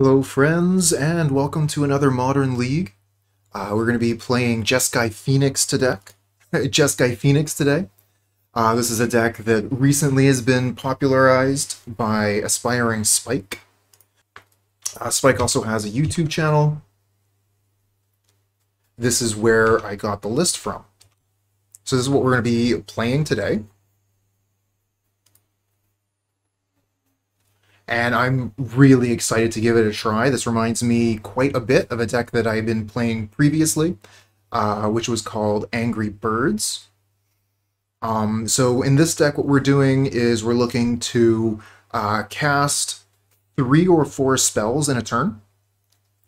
Hello friends, and welcome to another Modern League. We're going to be playing Jeskai Phoenix today. Jeskai Phoenix today. This is a deck that recently has been popularized by aspiring Spike. Spike also has a YouTube channel. This is where I got the list from. So this is what we're going to be playing today. And I'm really excited to give it a try. This reminds me quite a bit of a deck that I've been playing previously, which was called Angry Birds. So in this deck, what we're doing is we're looking to cast 3 or 4 spells in a turn,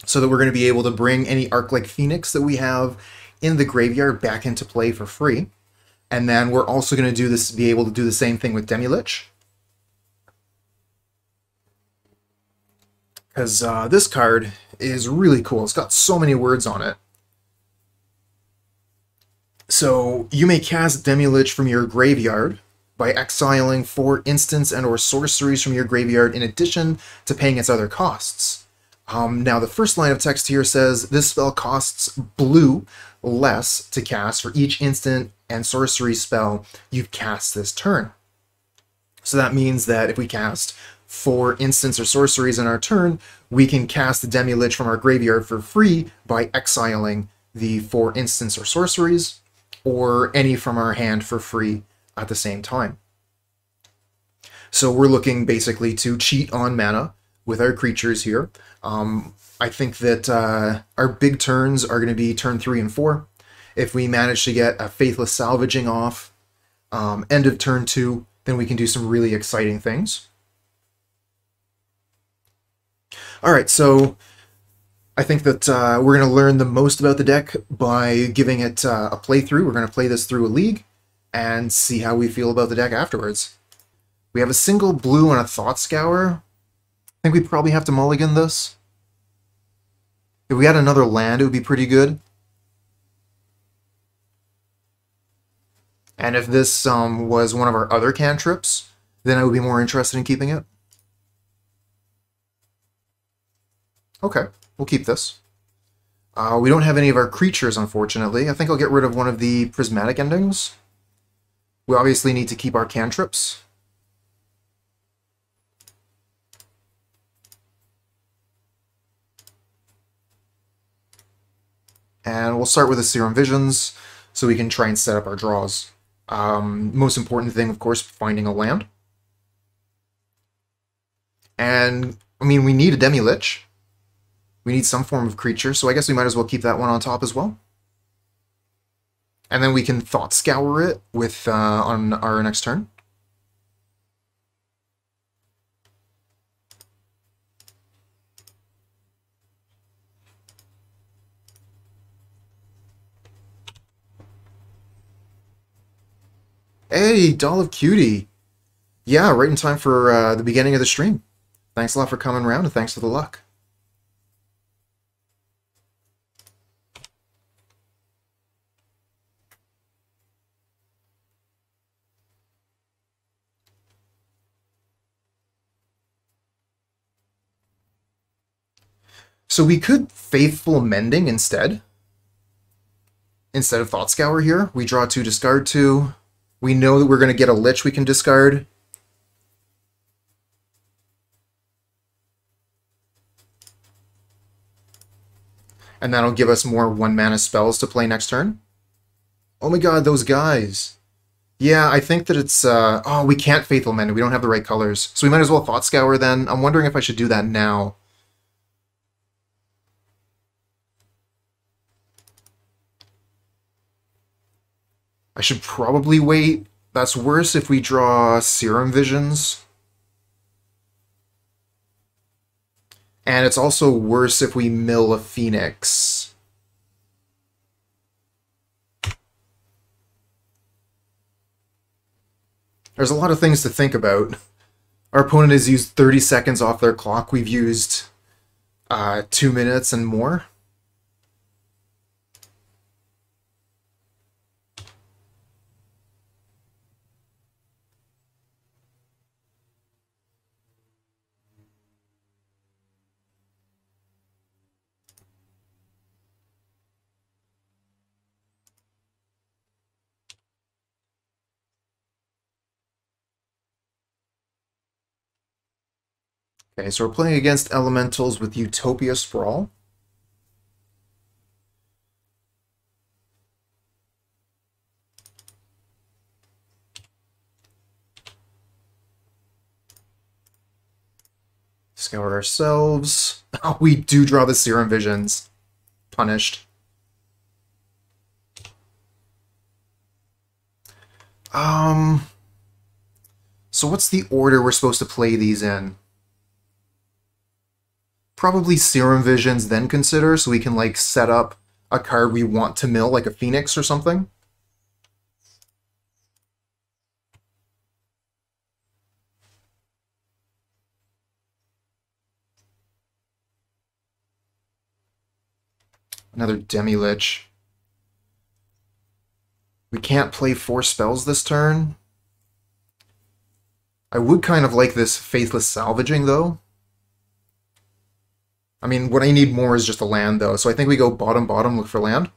so that we're going to be able to bring any Arclight Phoenix that we have in the graveyard back into play for free. And then we're also going to be able to do the same thing with Demilich. Because this card is really cool. It's got so many words on it. So you may cast Demilich from your graveyard by exiling 4 instants and or sorceries from your graveyard in addition to paying its other costs. Now the first line of text here says, this spell costs blue less to cast for each instant and sorcery spell you've cast this turn. So that means that if we cast 4 instants or sorceries in our turn, we can cast the Demilich from our graveyard for free by exiling the 4 instants or sorceries, or any from our hand for free at the same time. So we're looking basically to cheat on mana with our creatures here. I think that our big turns are going to be turn 3 and 4. If we manage to get a Faithless Salvaging off end of turn 2, then we can do some really exciting things. Alright, so I think that we're going to learn the most about the deck by giving it a playthrough. We're going to play this through a league and see how we feel about the deck afterwards. We have a single blue and a Thought Scour. I think we probably have to mulligan this. If we had another land, it would be pretty good. And if this was one of our other cantrips, then I would be more interested in keeping it. Okay, we'll keep this. We don't have any of our creatures, unfortunately. I think I'll get rid of one of the Prismatic Endings. We obviously need to keep our cantrips. And we'll start with the Serum Visions, so we can try and set up our draws. Most important thing, of course, finding a land. And, I mean, we need a Demilich. We need some form of creature, so I guess we might as well keep that one on top as well. And then we can Thought Scour it with on our next turn. Hey, Doll of Cutie! Yeah, right in time for the beginning of the stream. Thanks a lot for coming around, and thanks for the luck. So we could Faithful Mending instead. Instead of Thought Scour here. We draw 2, discard 2. We know that we're going to get a Lich we can discard. And that'll give us more 1-mana spells to play next turn. Oh my god, those guys. Yeah, I think that it's... oh, we can't Faithful Mend. We don't have the right colors. So we might as well Thought Scour then. I'm wondering if I should do that now. I should probably wait. That's worse if we draw Serum Visions. And it's also worse if we mill a Phoenix. There's a lot of things to think about. Our opponent has used 30 seconds off their clock. We've used 2 minutes and more. Okay, so we're playing against elementals with Utopia Sprawl. Scour ourselves. Oh, we do draw the Serum Visions. Punished. So what's the order we're supposed to play these in? Probably Serum Visions, then Consider, so we can, like, set up a card we want to mill, like a Phoenix or something. Another Demilich. We can't play 4 spells this turn. I would kind of like this Faithless Salvaging, though. I mean, what I need more is just a land, though, so I think we go bottom, look for land.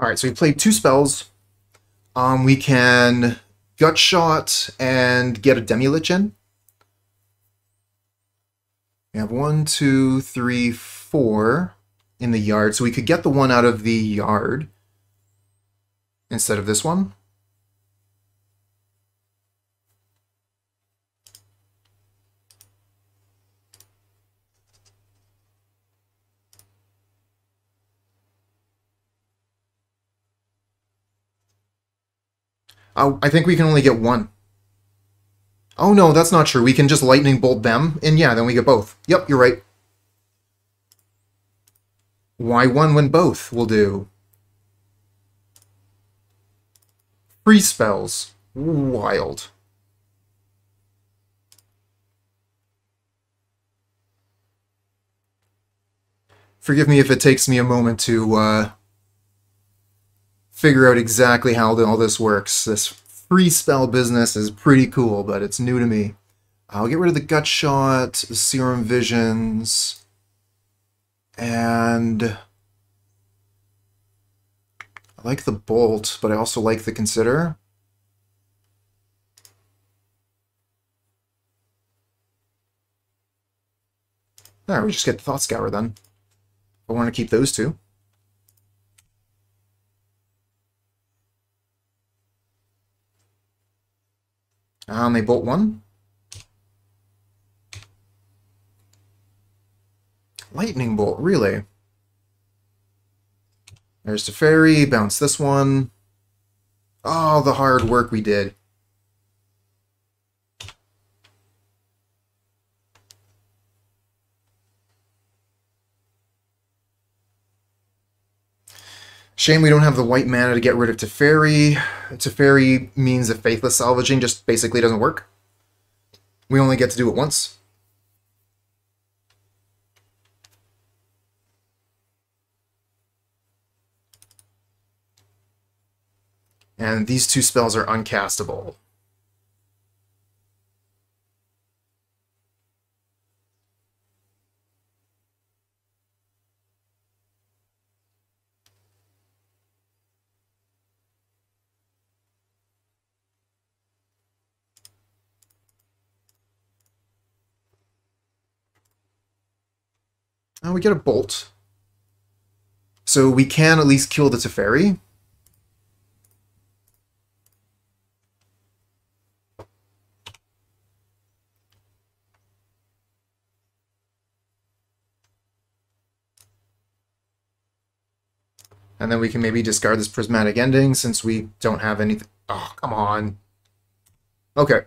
Alright, so we played 2 spells. We can Gut Shot and get a Demilich in. We have 1, 2, 3, 4 in the yard, so we could get the one out of the yard instead of this one. I think we can only get one. Oh no, that's not true. We can just lightning bolt them, and yeah, then we get both. Yep, you're right. Why one when both will do? Free spells. Wild. Forgive me if it takes me a moment to figure out exactly how all this works. This free spell business is pretty cool, but it's new to me. I'll get rid of the Gut Shot, the Serum Visions, and I like the Bolt, but I also like the Consider. Alright, we just get the Thought Scour then. I want to keep those two. They bolt one. Lightning Bolt, really? There's the Fairy, bounce this one. Oh, the hard work we did. Shame we don't have the white mana to get rid of Teferi. Teferi means that Faithless Salvaging just basically doesn't work. We only get to do it once. And these 2 spells are uncastable. Oh, we get a Bolt. So we can at least kill the Teferi. And then we can maybe discard this Prismatic Ending since we don't have anything. Oh, come on. Okay.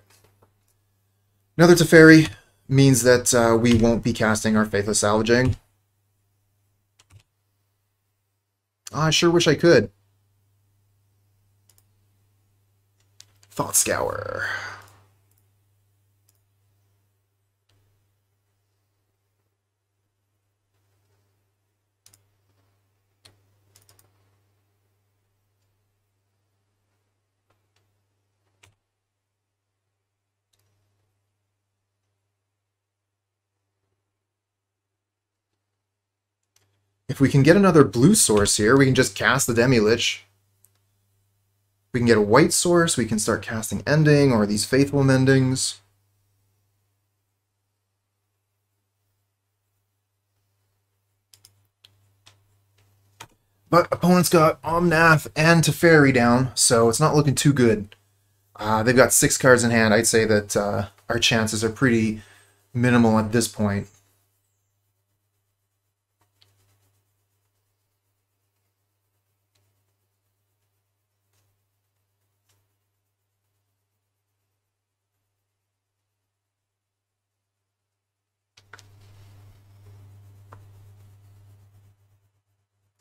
Another Teferi means that we won't be casting our Faithless Salvaging. I sure wish I could. Thought Scour. If we can get another blue source here, we can just cast the Demilich. We can get a white source, we can start casting Ending or these Faithful Mendings. But opponents got Omnath and Teferi down, so it's not looking too good. They've got 6 cards in hand. I'd say that our chances are pretty minimal at this point.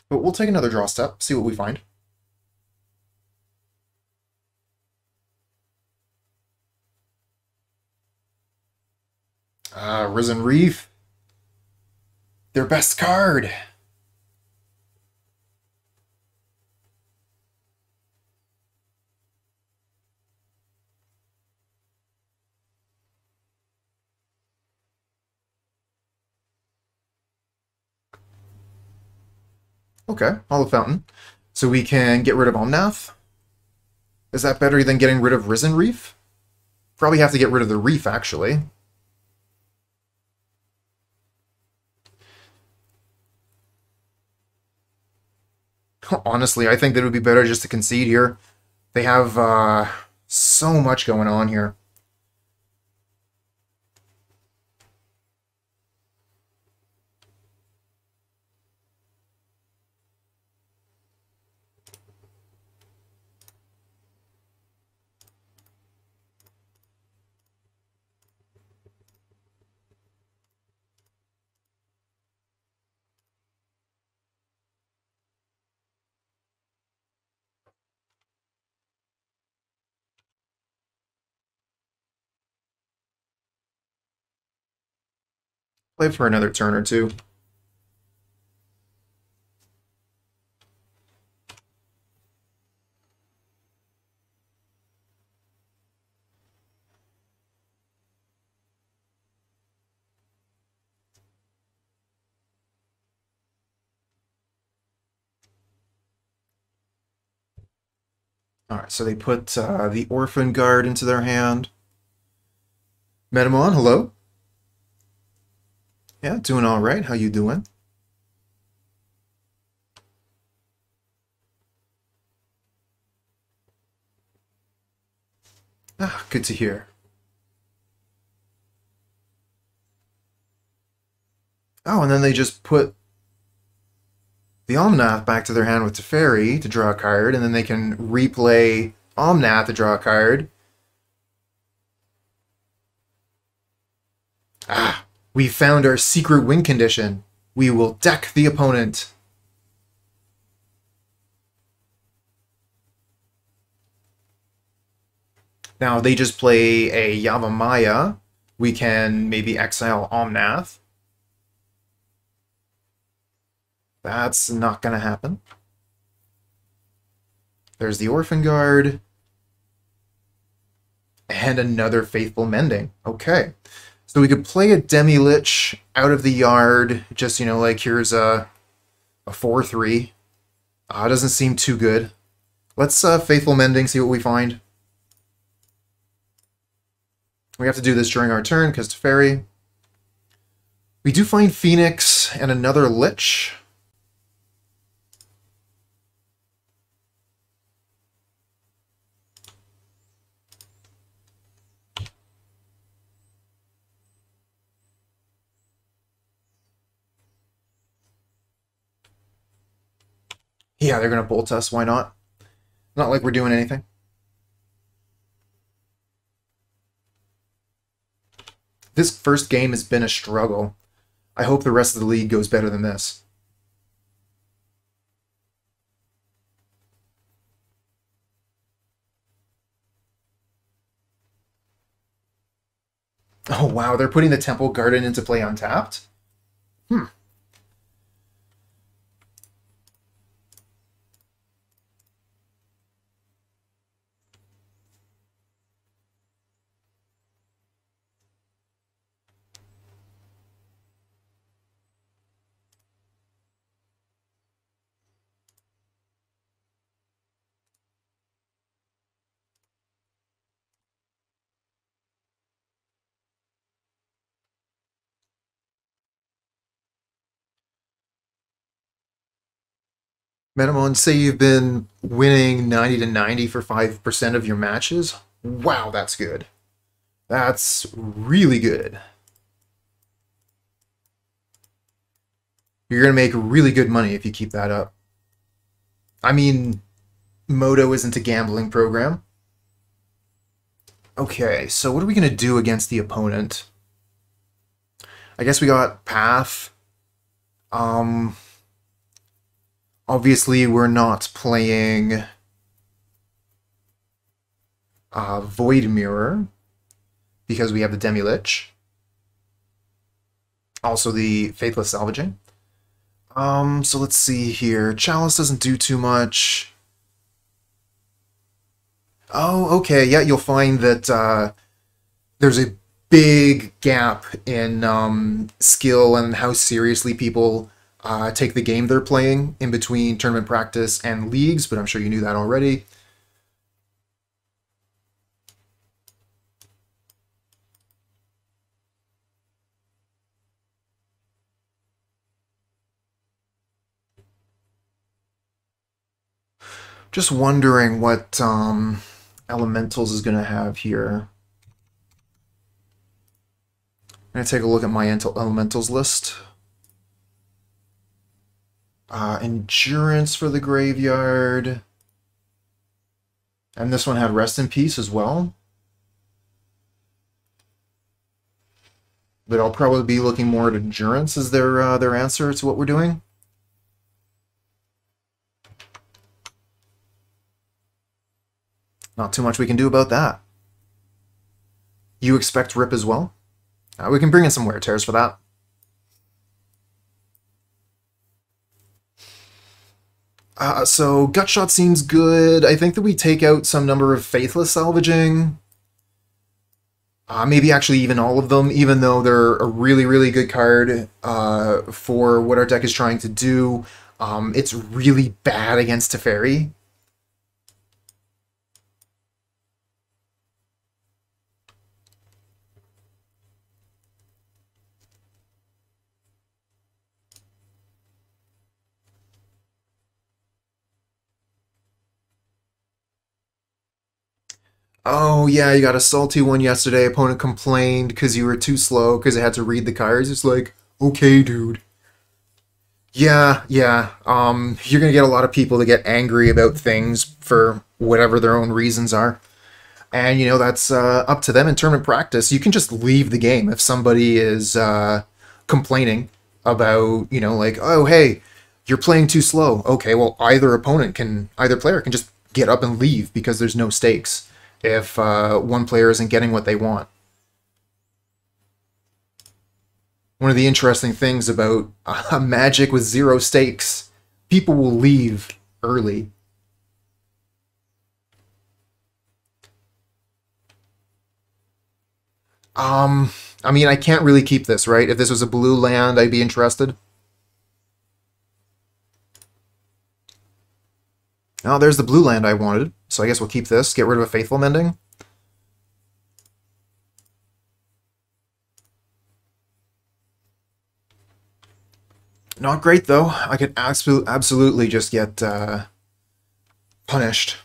But we'll take another draw step, see what we find. Risen Reef. Their best card. Okay, Hallowed Fountain. So we can get rid of Omnath. Is that better than getting rid of Risen Reef? Probably have to get rid of the Reef, actually. Honestly, I think that it would be better just to concede here. They have so much going on here. Play for another turn or two. Alright, so they put the Orphan Guard into their hand. Metamon, hello? Yeah, doing alright. How you doing? Ah, good to hear. Oh, and then they just put the Omnath back to their hand with Teferi to draw a card, and then they can replay Omnath to draw a card. Ah, we found our secret win condition. We will deck the opponent. Now, they just play a Yavimaya. We can maybe exile Omnath. That's not going to happen. There's the Orphan Guard. And another Faithful Mending. Okay. So we could play a Demilich out of the yard. Just, you know, like here's a 4-3. Doesn't seem too good. Let's Faithful Mending, see what we find. We have to do this during our turn because Teferi. We do find Phoenix and another Lich. Yeah, they're going to bolt us. Why not? Not like we're doing anything. This first game has been a struggle. I hope the rest of the league goes better than this. Oh, wow. They're putting the Temple Garden into play untapped? Hmm. Metamon, say you've been winning 90 to 90 for 5% of your matches. Wow, that's good. That's really good. You're going to make really good money if you keep that up. I mean, Moto isn't a gambling program. Okay, so what are we going to do against the opponent? I guess we got Path. Obviously, we're not playing Void Mirror because we have the Demilich. Also the Faithless Salvaging. So let's see here. Chalice doesn't do too much. Oh, okay, yeah, you'll find that there's a big gap in skill and how seriously people take the game they're playing in between tournament practice and leagues, but I'm sure you knew that already. Just wondering what Elementals is going to have here. I'm going to take a look at my Elementals list. Endurance for the graveyard. And this one had Rest in Peace as well. But I'll probably be looking more at Endurance as their answer to what we're doing. Not too much we can do about that. You expect Rip as well? We can bring in some Wear Tears for that. So Gutshot seems good. I think that we take out some number of Faithless Salvaging. Maybe actually even all of them, even though they're a really, really good card for what our deck is trying to do. It's really bad against Teferi. Oh, yeah, you got a salty one yesterday. Opponent complained because you were too slow because it had to read the cards. It's like, okay, dude. Yeah, yeah. You're gonna get a lot of people to get angry about things for whatever their own reasons are. And, you know, that's up to them in tournament practice. You can just leave the game if somebody is complaining about, you know, like, oh, hey, you're playing too slow. Okay, well, either player can just get up and leave because there's no stakes if one player isn't getting what they want. One of the interesting things about Magic with zero stakes, people will leave early. I mean, I can't really keep this, right? If this was a blue land, I'd be interested. Oh, there's the blue land I wanted. So I guess we'll keep this. Get rid of a Faithful Mending. Not great, though. I could absolutely just get punished.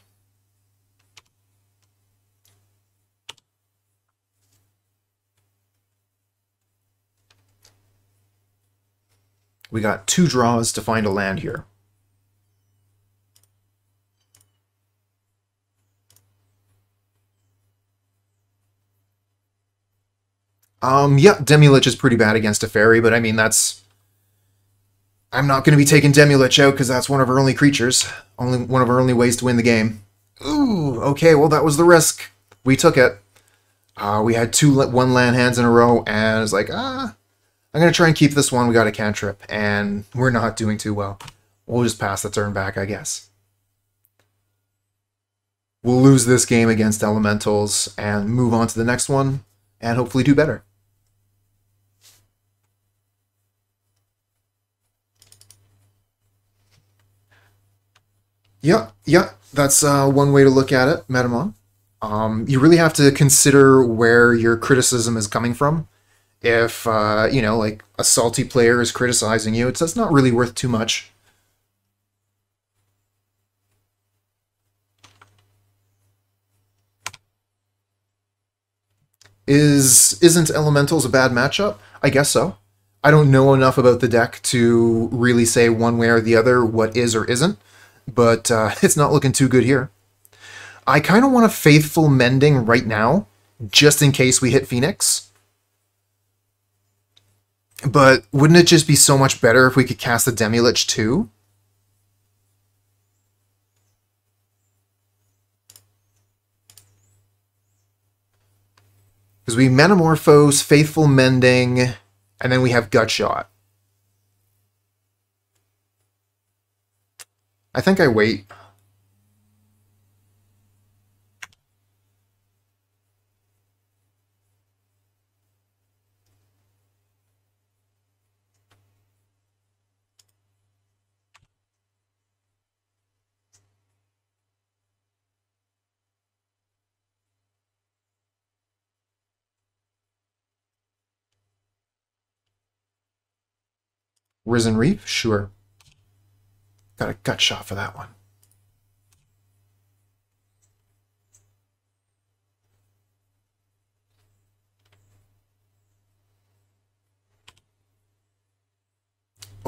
We got 2 draws to find a land here. Yeah, Demilich is pretty bad against a fairy, but I mean, that's... I'm not going to be taking Demilich out because that's one of our only creatures. Only one of our only ways to win the game. Ooh, okay, well, that was the risk. We took it. We had 2 one-land hands in a row, and I was like, I'm going to try and keep this one. We got a cantrip, and we're not doing too well. We'll just pass the turn back, I guess. We'll lose this game against Elementals and move on to the next one, and hopefully do better. Yeah, that's one way to look at it, Metamon. You really have to consider where your criticism is coming from. If, you know, like a salty player is criticizing you, that's not really worth too much. Isn't Elementals a bad matchup? I guess so. I don't know enough about the deck to really say one way or the other what is or isn't, but it's not looking too good here. I kind of want a Faithful Mending right now, just in case we hit Phoenix. But wouldn't it just be so much better if we could cast the Demilich too? Because we Manamorphose, Faithful Mending, and then we have Gut Shot. I think I wait. Risen Reef? Sure. Got a Gut Shot for that one.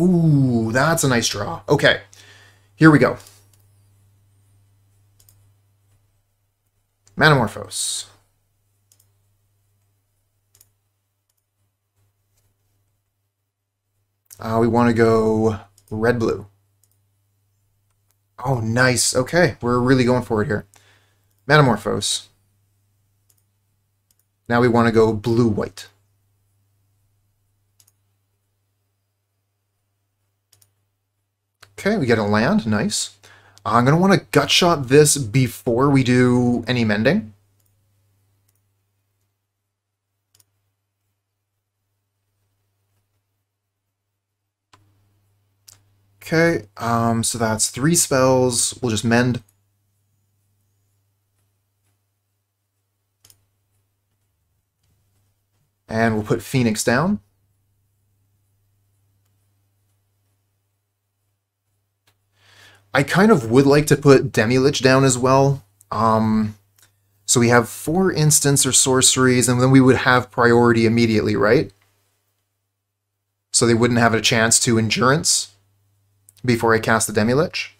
Ooh, that's a nice draw. Okay, here we go. Manamorphose. We want to go red-blue. Oh, nice. Okay, we're really going for it here. Manamorphose. Now we want to go blue-white. Okay, we get a land. Nice. I'm going to want to Gut Shot this before we do any mending. Okay, so that's 3 spells. We'll just mend. And we'll put Phoenix down. I kind of would like to put Demilich down as well. So we have 4 instants or sorceries, and then we would have priority immediately, right? So they wouldn't have a chance to Endurance before I cast the Demilich.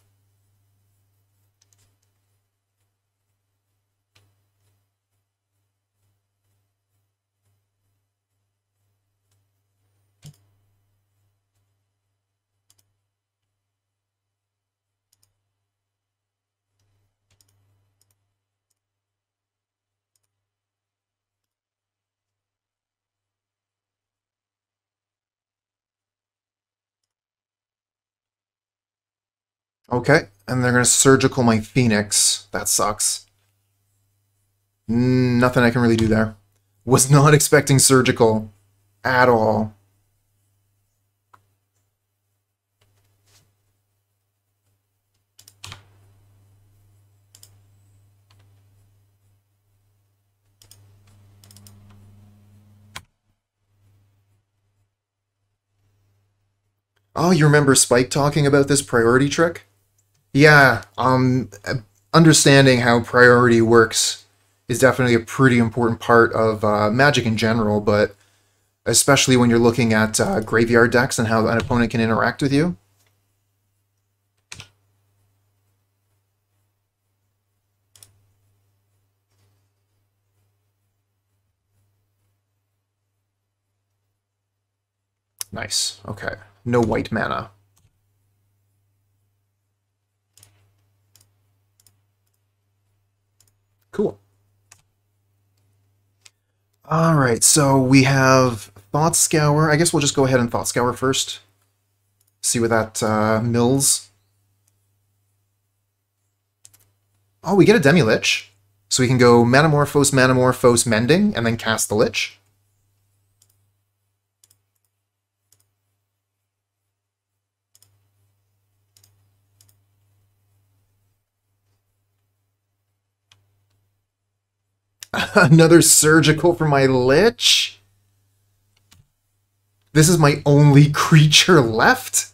Okay, and they're going to Surgical my Phoenix. That sucks. Nothing I can really do there. Was not expecting Surgical at all. Oh, you remember Spike talking about this priority trick? Yeah, understanding how priority works is definitely a pretty important part of Magic in general, but especially when you're looking at graveyard decks and how an opponent can interact with you. Nice. Okay. No white mana. Cool. All right, so we have Thought Scour. I guess we'll just go ahead and Thought Scour first. See what that mills. Oh, we get a Demilich. So we can go Manamorphose, Manamorphose, Mending, and then cast the Lich. Another Surgical for my Lich? This is my only creature left?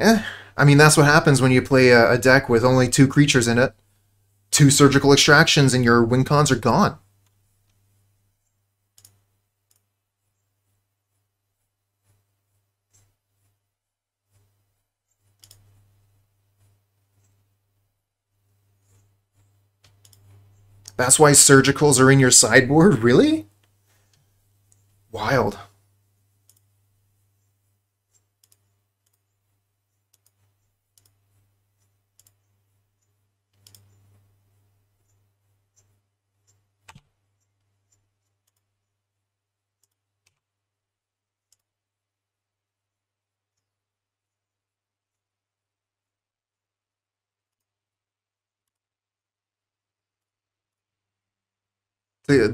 Eh, I mean, that's what happens when you play a deck with only 2 creatures in it. 2 surgical extractions and your win cons are gone. That's why surgicals are in your sideboard? Really? Wild.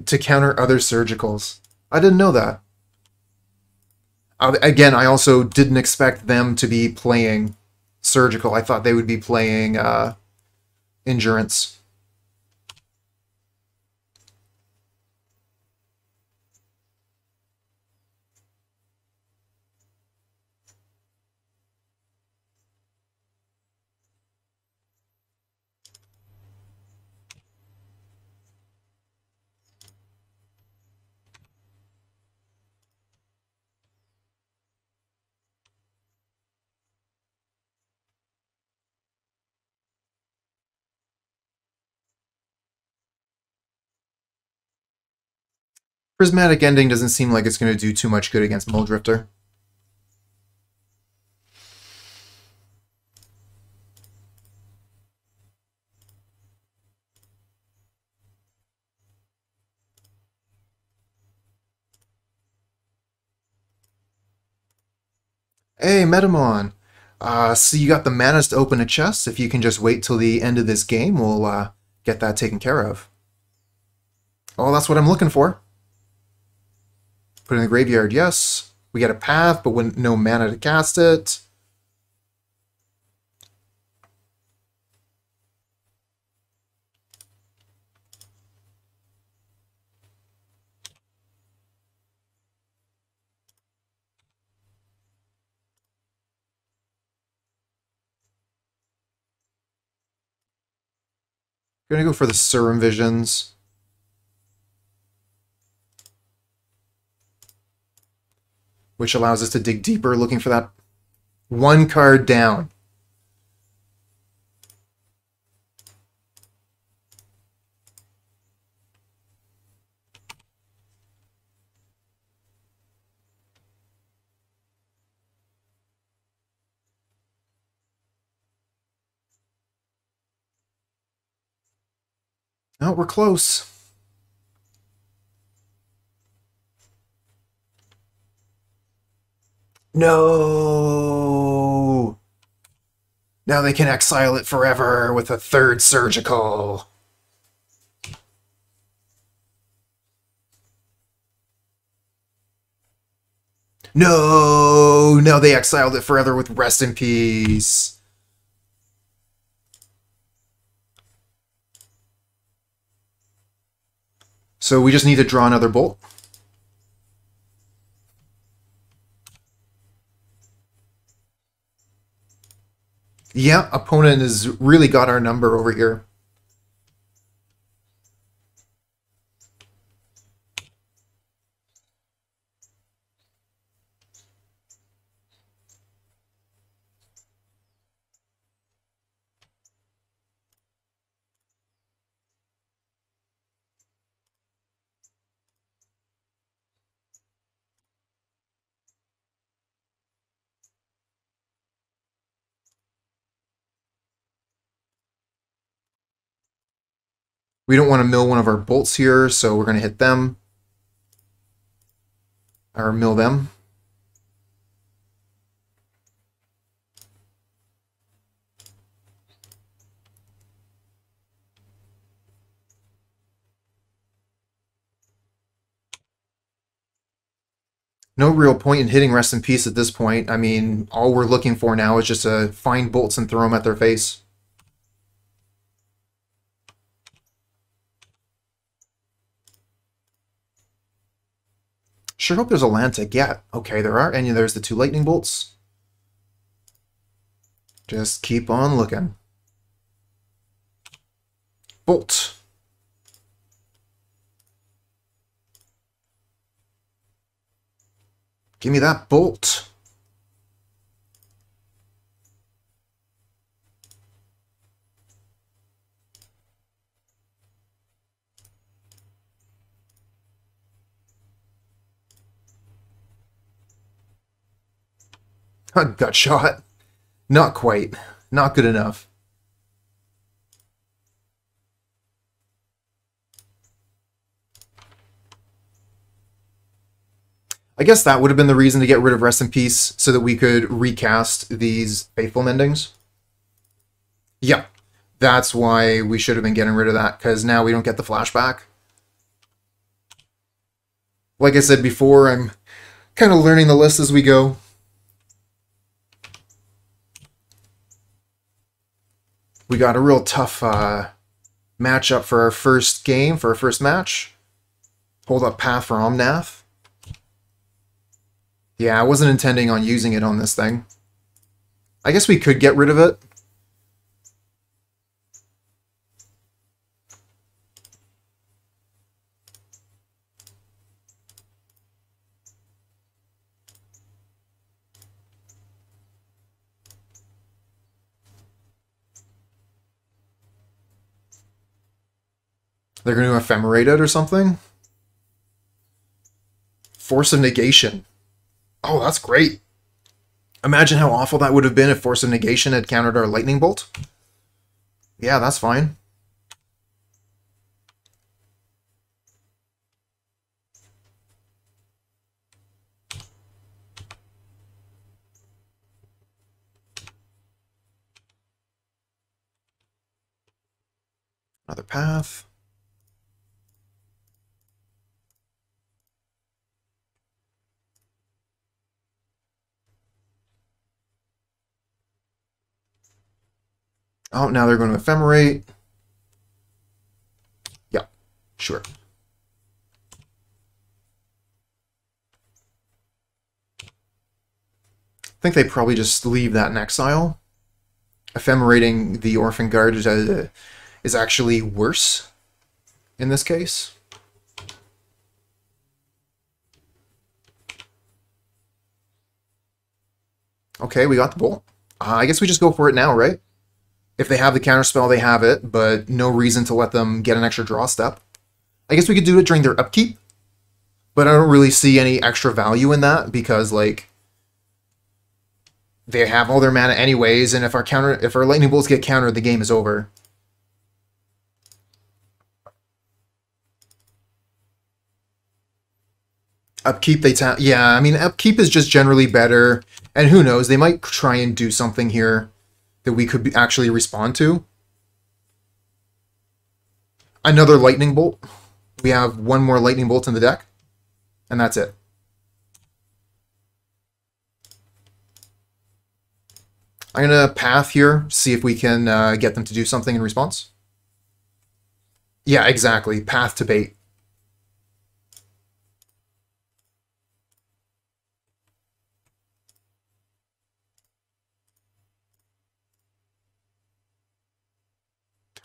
To counter other surgicals. I didn't know that. Again, I also didn't expect them to be playing surgical. I thought they would be playing endurance. Prismatic Ending doesn't seem like it's going to do too much good against Muldrifter. Hey, Metamon! So you got the manas to open a chest. If you can just wait till the end of this game, we'll get that taken care of. Oh, that's what I'm looking for. Put it in the graveyard, yes. We get a path, but when no mana to cast it. Gonna go for the Serum Visions. Which allows us to dig deeper, looking for that 1 card down. Oh, we're close. No! Now they can exile it forever with a 3rd surgical. No! Now they exiled it forever with Rest in Peace. So we just need to draw another bolt. Yeah, opponent has really got our number over here. We don't want to mill one of our bolts here, so we're going to hit them. Or mill them. No real point in hitting Rest in Peace at this point. I mean, all we're looking for now is just to find bolts and throw them at their face. Sure hope there's a land to get. Okay, there are, and there's the 2 lightning bolts. Just keep on looking. Bolt. Give me that bolt. Gut shot. Not quite. Not good enough. I guess that would have been the reason to get rid of Rest in Peace, so that we could recast these Faithful Mendings. Yeah, that's why we should have been getting rid of that, because now we don't get the flashback. Like I said before, I'm kind of learning the list as we go. We got a real tough matchup for our first game, for our first match. Hold up Path for Omnath. Yeah, I wasn't intending on using it on this thing. I guess we could get rid of it. They're going to ephemerate it or something? Force of Negation. Oh, that's great. Imagine how awful that would have been if Force of Negation had countered our Lightning Bolt. Yeah, that's fine. Another path. Oh, now they're going to ephemerate. Yeah, sure. I think they probably just leave that in exile. Ephemerating the Orphan Guard is actually worse in this case. Okay, we got the bolt. I guess we just go for it now, right? If they have the counterspell, they have it, but no reason to let them get an extra draw step. I guess we could do it during their upkeep, but I don't really see any extra value in that because, like, they have all their mana anyways, and if our lightning bolts get countered, the game is over. Upkeep, yeah, I mean, upkeep is just generally better, and who knows, they might try and do something here that we could actually respond to. Another lightning bolt. We have one more lightning bolt in the deck, and that's it. I'm going to path here, see if we can get them to do something in response. Yeah, exactly. Path to bait.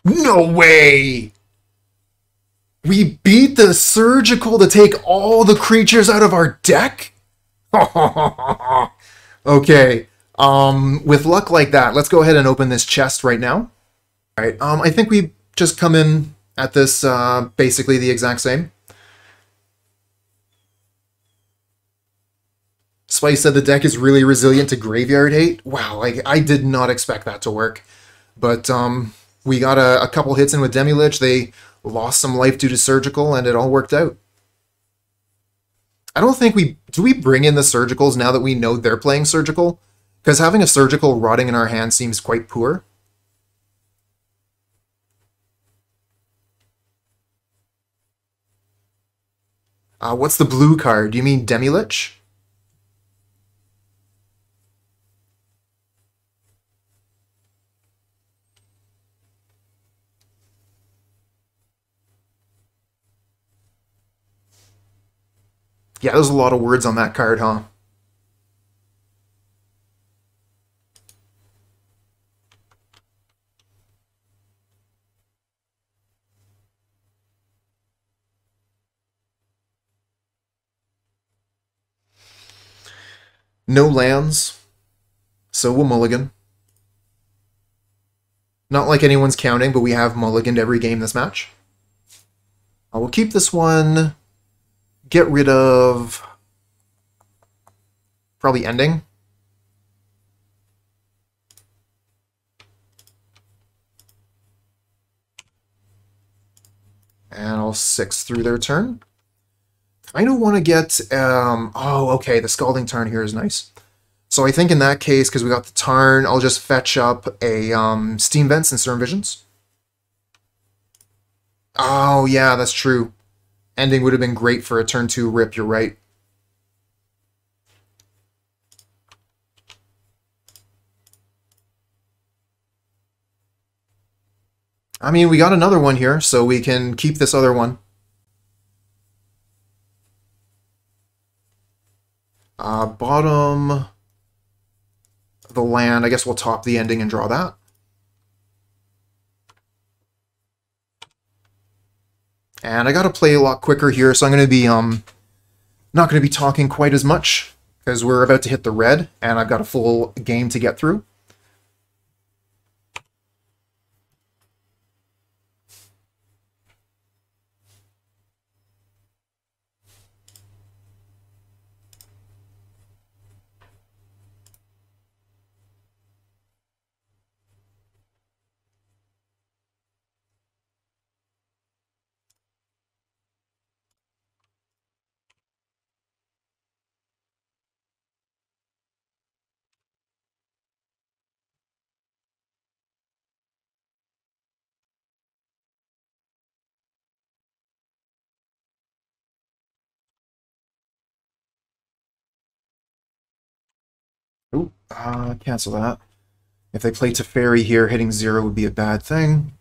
No way! We beat the Surgical to take all the creatures out of our deck? Okay. With luck like that, let's go ahead and open this chest right now. Alright, I think we just come in at this basically the exact same. Spice said the deck is really resilient to graveyard hate. Wow, I did not expect that to work. But, we got a couple hits in with Demilich. They lost some life due to Surgical, and it all worked out. I don't think do we bring in the Surgicals now that we know they're playing Surgical? Because having a Surgical rotting in our hand seems quite poor. What's the blue card? Do you mean Demilich? Yeah, there's a lot of words on that card, huh? No lands, so we'll mulligan. Not like anyone's counting, but we have mulliganed every game this match. We'll keep this one. Get rid of probably Ending. And I'll 6 through their turn. I don't want to get... oh, okay, the Scalding Tarn here is nice. So I think in that case, because we got the Tarn, I'll just fetch up a Steam Vents and Serum Visions. Oh, yeah, that's true. Ending would have been great for a turn 2 rip, you're right. I mean, we got another one here, so we can keep this other one. Bottom the land, I guess we'll top the Ending and draw that. And I gotta play a lot quicker here, so I'm gonna be not gonna be talking quite as much because we're about to hit the red, and I've got a full game to get through. Ooh, cancel that. If they play Teferi here, hitting 0 would be a bad thing.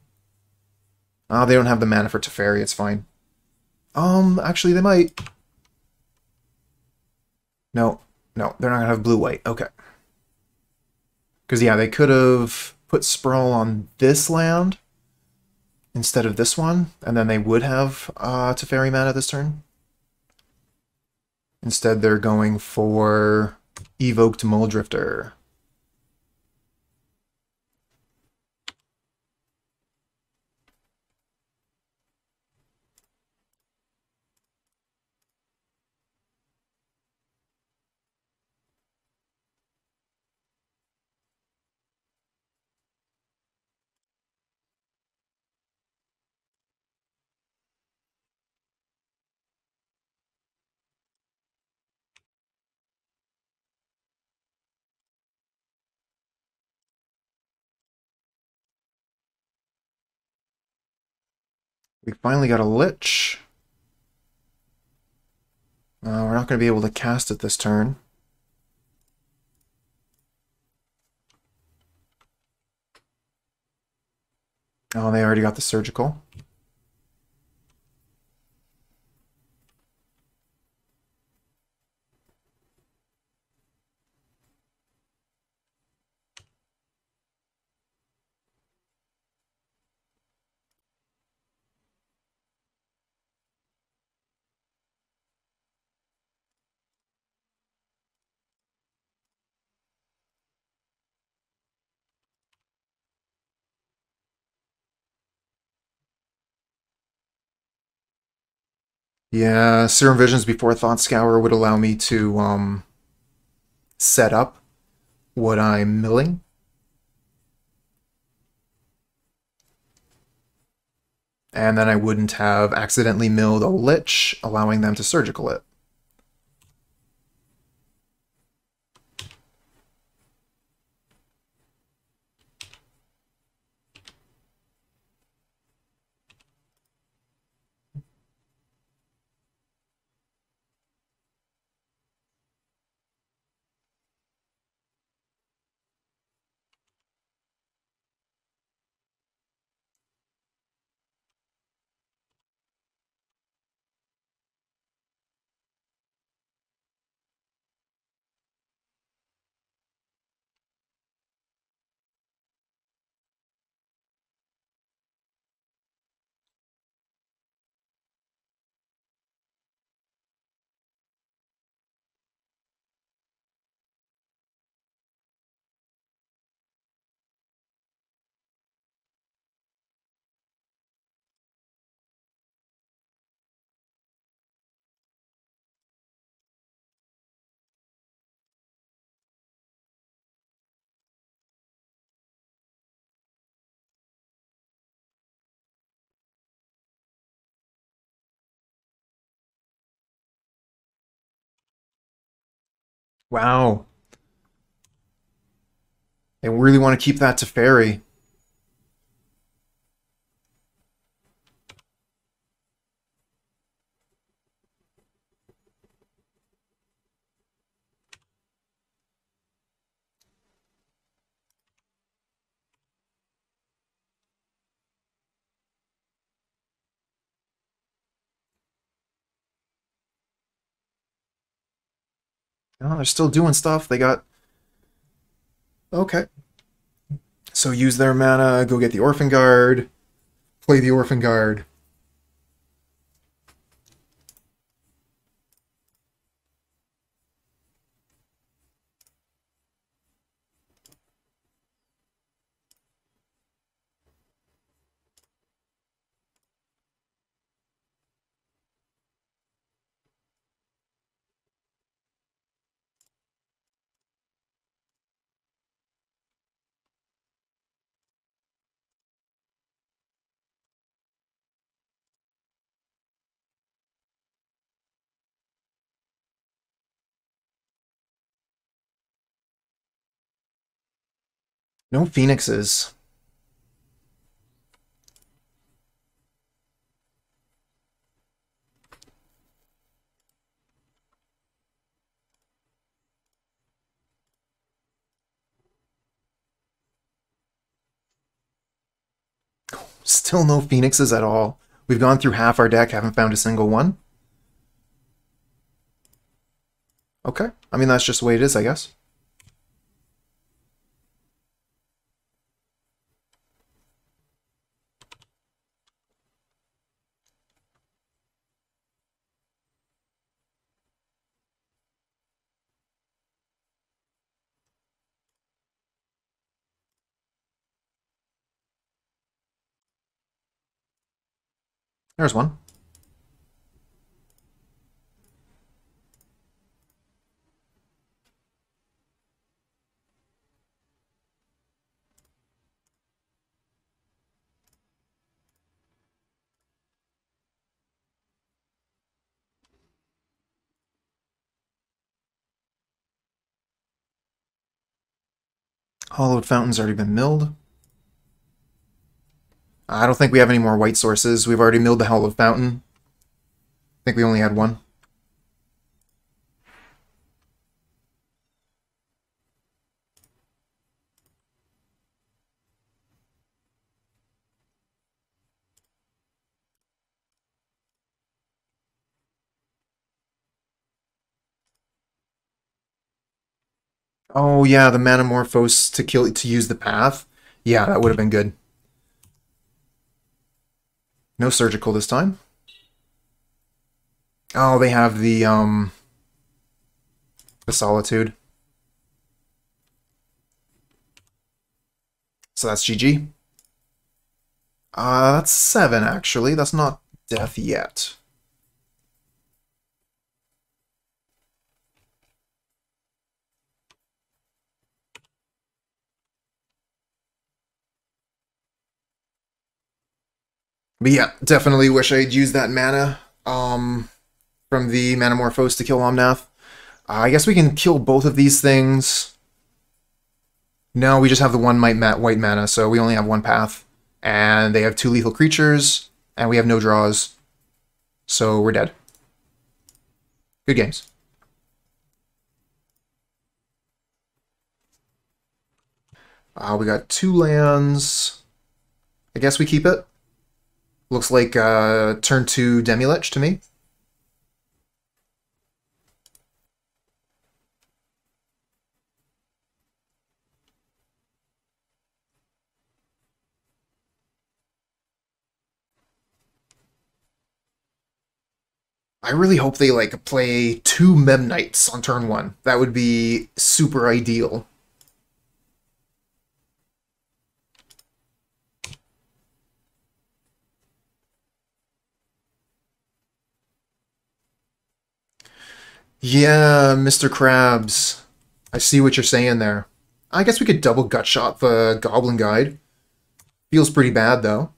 They don't have the mana for Teferi, it's fine. Actually, they might. No, no, they're not gonna have blue-white. Okay. Because, yeah, they could have put Sprawl on this land instead of this one, and then they would have Teferi mana this turn. Instead, they're going for Evoked Muldrifter. We finally got a Lich. We're not going to be able to cast it this turn. Oh, they already got the Surgical. Yeah, Serum Visions before Thought Scour would allow me to set up what I'm milling. And then I wouldn't have accidentally milled a Lich, allowing them to Surgical it. Wow. They really want to keep that to fairy. Oh, they're still doing stuff. They got... Okay. So use their mana, go get the Orphan Guard, play the Orphan Guard. No Phoenixes. Still no Phoenixes at all. We've gone through half our deck, haven't found a single one. Okay. I mean, that's just the way it is, I guess. There's one. Hallowed Fountain's already been milled. I don't think we have any more white sources. We've already milled the Hallowed Fountain. I think we only had one. Oh yeah, the Manamorphose to use the path. Yeah, that would have been good. No surgical this time. Oh, they have the Solitude. So that's GG. That's 7 actually. That's not death yet. But yeah, definitely wish I'd used that mana from the Manamorphose to kill Omnath. I guess we can kill both of these things. No, we just have the one white mana, so we only have one path. And they have 2 lethal creatures, and we have no draws. So we're dead. Good games. We got 2 lands. I guess we keep it. Looks like turn 2 Demilich to me. I really hope they like play 2 Memnites on turn 1. That would be super ideal. Yeah, Mr. Krabs. I see what you're saying there. I guess we could double Gutshot the Goblin Guide. Feels pretty bad, though.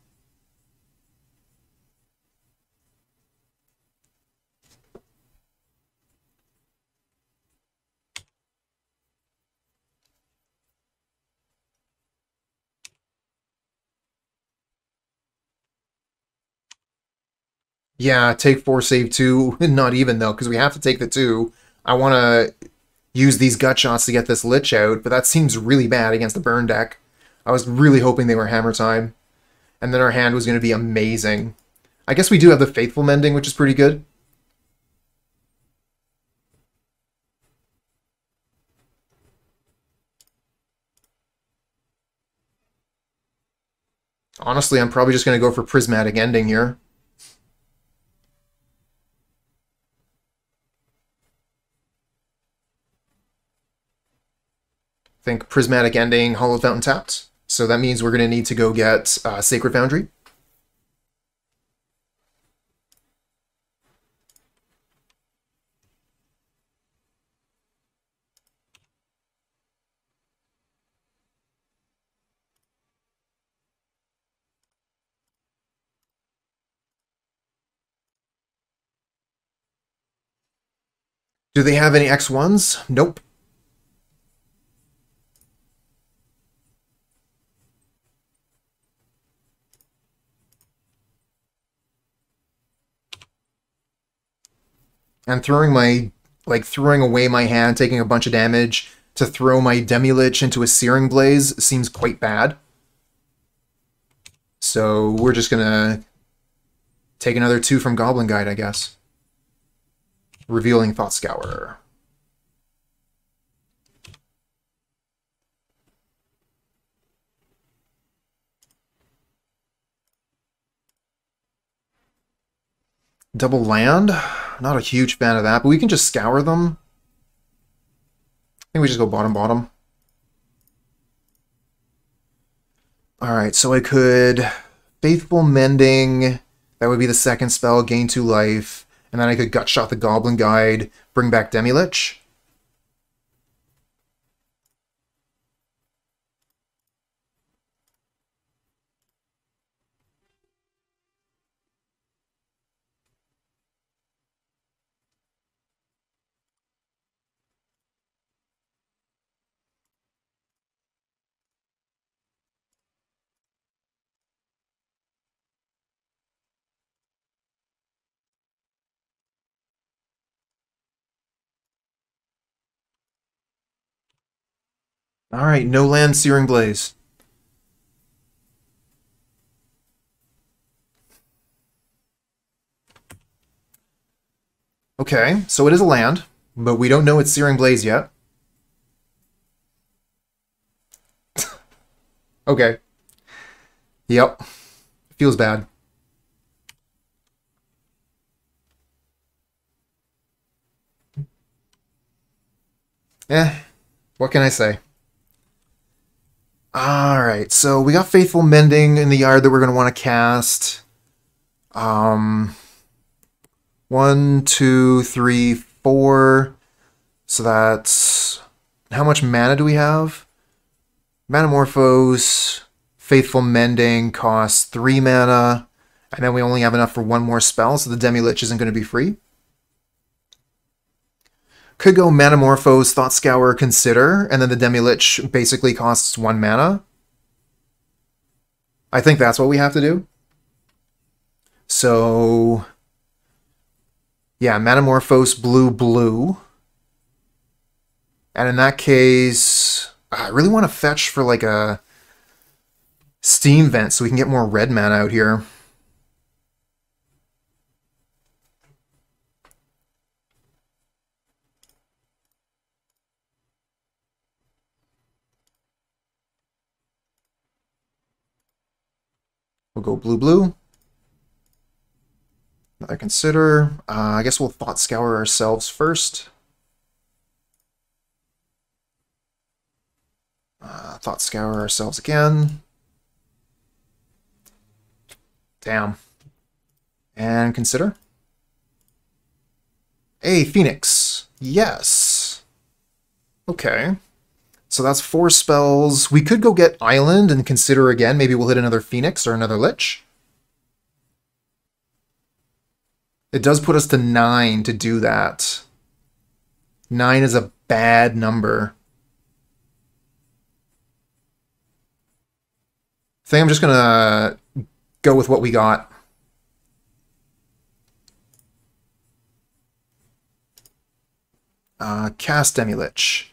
Yeah, take 4, save 2. Not even, though, because we have to take the 2. I want to use these gut shots to get this Lich out, but that seems really bad against the burn deck. I was really hoping they were hammer time. And then our hand was going to be amazing. I guess we do have the Faithful Mending, which is pretty good. Honestly, I'm probably just going to go for Prismatic Ending here. Think Prismatic Ending, Hallowed Fountain tapped. So that means we're going to need to go get Sacred Foundry. Do they have any X1s? Nope. I'm throwing away my hand, taking a bunch of damage to throw my Demilich into a Searing Blaze seems quite bad. So we're just gonna take another 2 from Goblin Guide, I guess. Revealing Thought Scour. Double land? Not a huge fan of that, but we can just scour them. I think we just go bottom bottom. Alright, so I could Faithful Mending, that would be the second spell, gain 2 life, and then I could Gutshot the Goblin Guide, bring back Demilich. Alright, no land, Searing Blaze. Okay, so it is a land, but we don't know it's Searing Blaze yet. Okay. Yep. Feels bad. What can I say? Alright, so we got Faithful Mending in the yard that we're going to want to cast. 1, 2, 3, 4. So that's... How much mana do we have? Manamorphose, Faithful Mending costs 3 mana. And then we only have enough for 1 more spell, so the Demilich isn't going to be free. Could go Manamorphose, Thought Scour, Consider, and then the Demilich basically costs 1 mana. I think that's what we have to do. So, yeah, Manamorphose, blue, blue. And in that case, I really want to fetch for like a Steam Vent so we can get more red mana out here. We'll go blue, blue. Another Consider. I guess we'll Thought Scour ourselves first. Thought Scour ourselves again. Damn. And Consider. Hey, Phoenix. Yes. Okay. So that's 4 spells. We could go get Island and Consider again. Maybe we'll hit another Phoenix or another Lich. It does put us to 9 to do that. 9 is a bad number. I think I'm just going to go with what we got. Cast Demilich.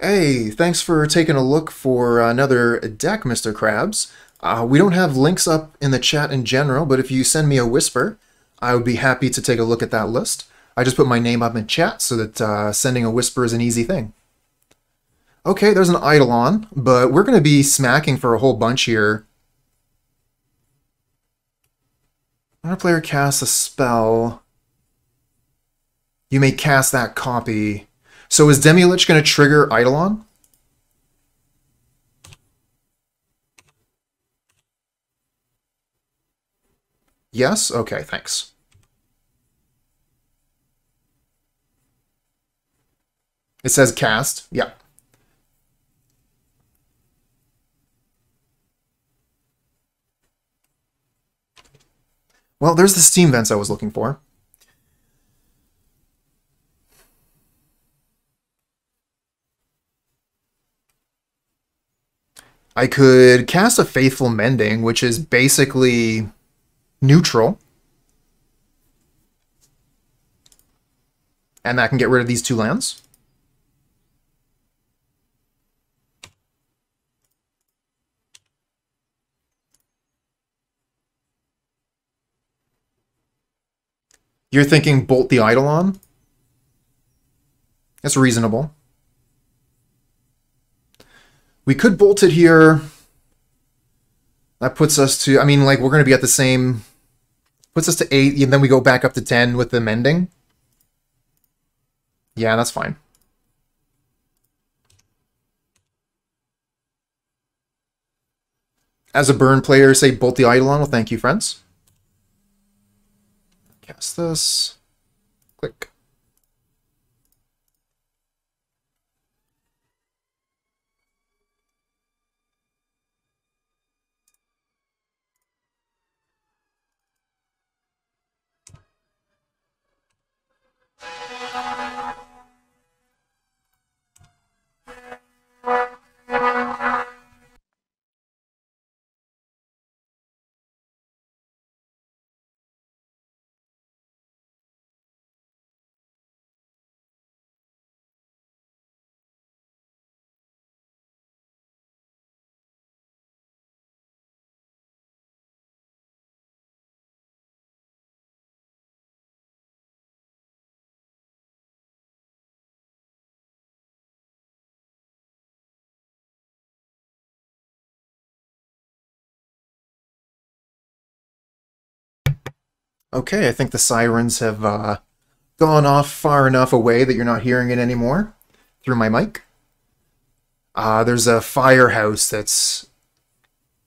Hey, thanks for taking a look for another deck, Mr. Krabs. We don't have links up in the chat in general, but if you send me a whisper, I would be happy to take a look at that list. I just put my name up in chat so that sending a whisper is an easy thing. Okay, there's an Eidolon, but we're going to be smacking for a whole bunch here. When a player casts a spell, you may cast that copy. So is Demilich going to trigger Eidolon? Yes? Okay, thanks. It says cast. Yeah. Well, there's the steam vents I was looking for. I could cast a Faithful Mending, which is basically neutral. And that can get rid of these two lands. You're thinking bolt the Eidolon? That's reasonable. We could bolt it here. That puts us to, I mean, like, we're going to be at the same, puts us to 8, and then we go back up to 10 with the mending. Yeah, that's fine. As a burn player, say bolt the Eidolon. Well, thank you, friends. Cast this. Click. Okay, I think the sirens have gone off far enough away that you're not hearing it anymore through my mic. There's a firehouse that's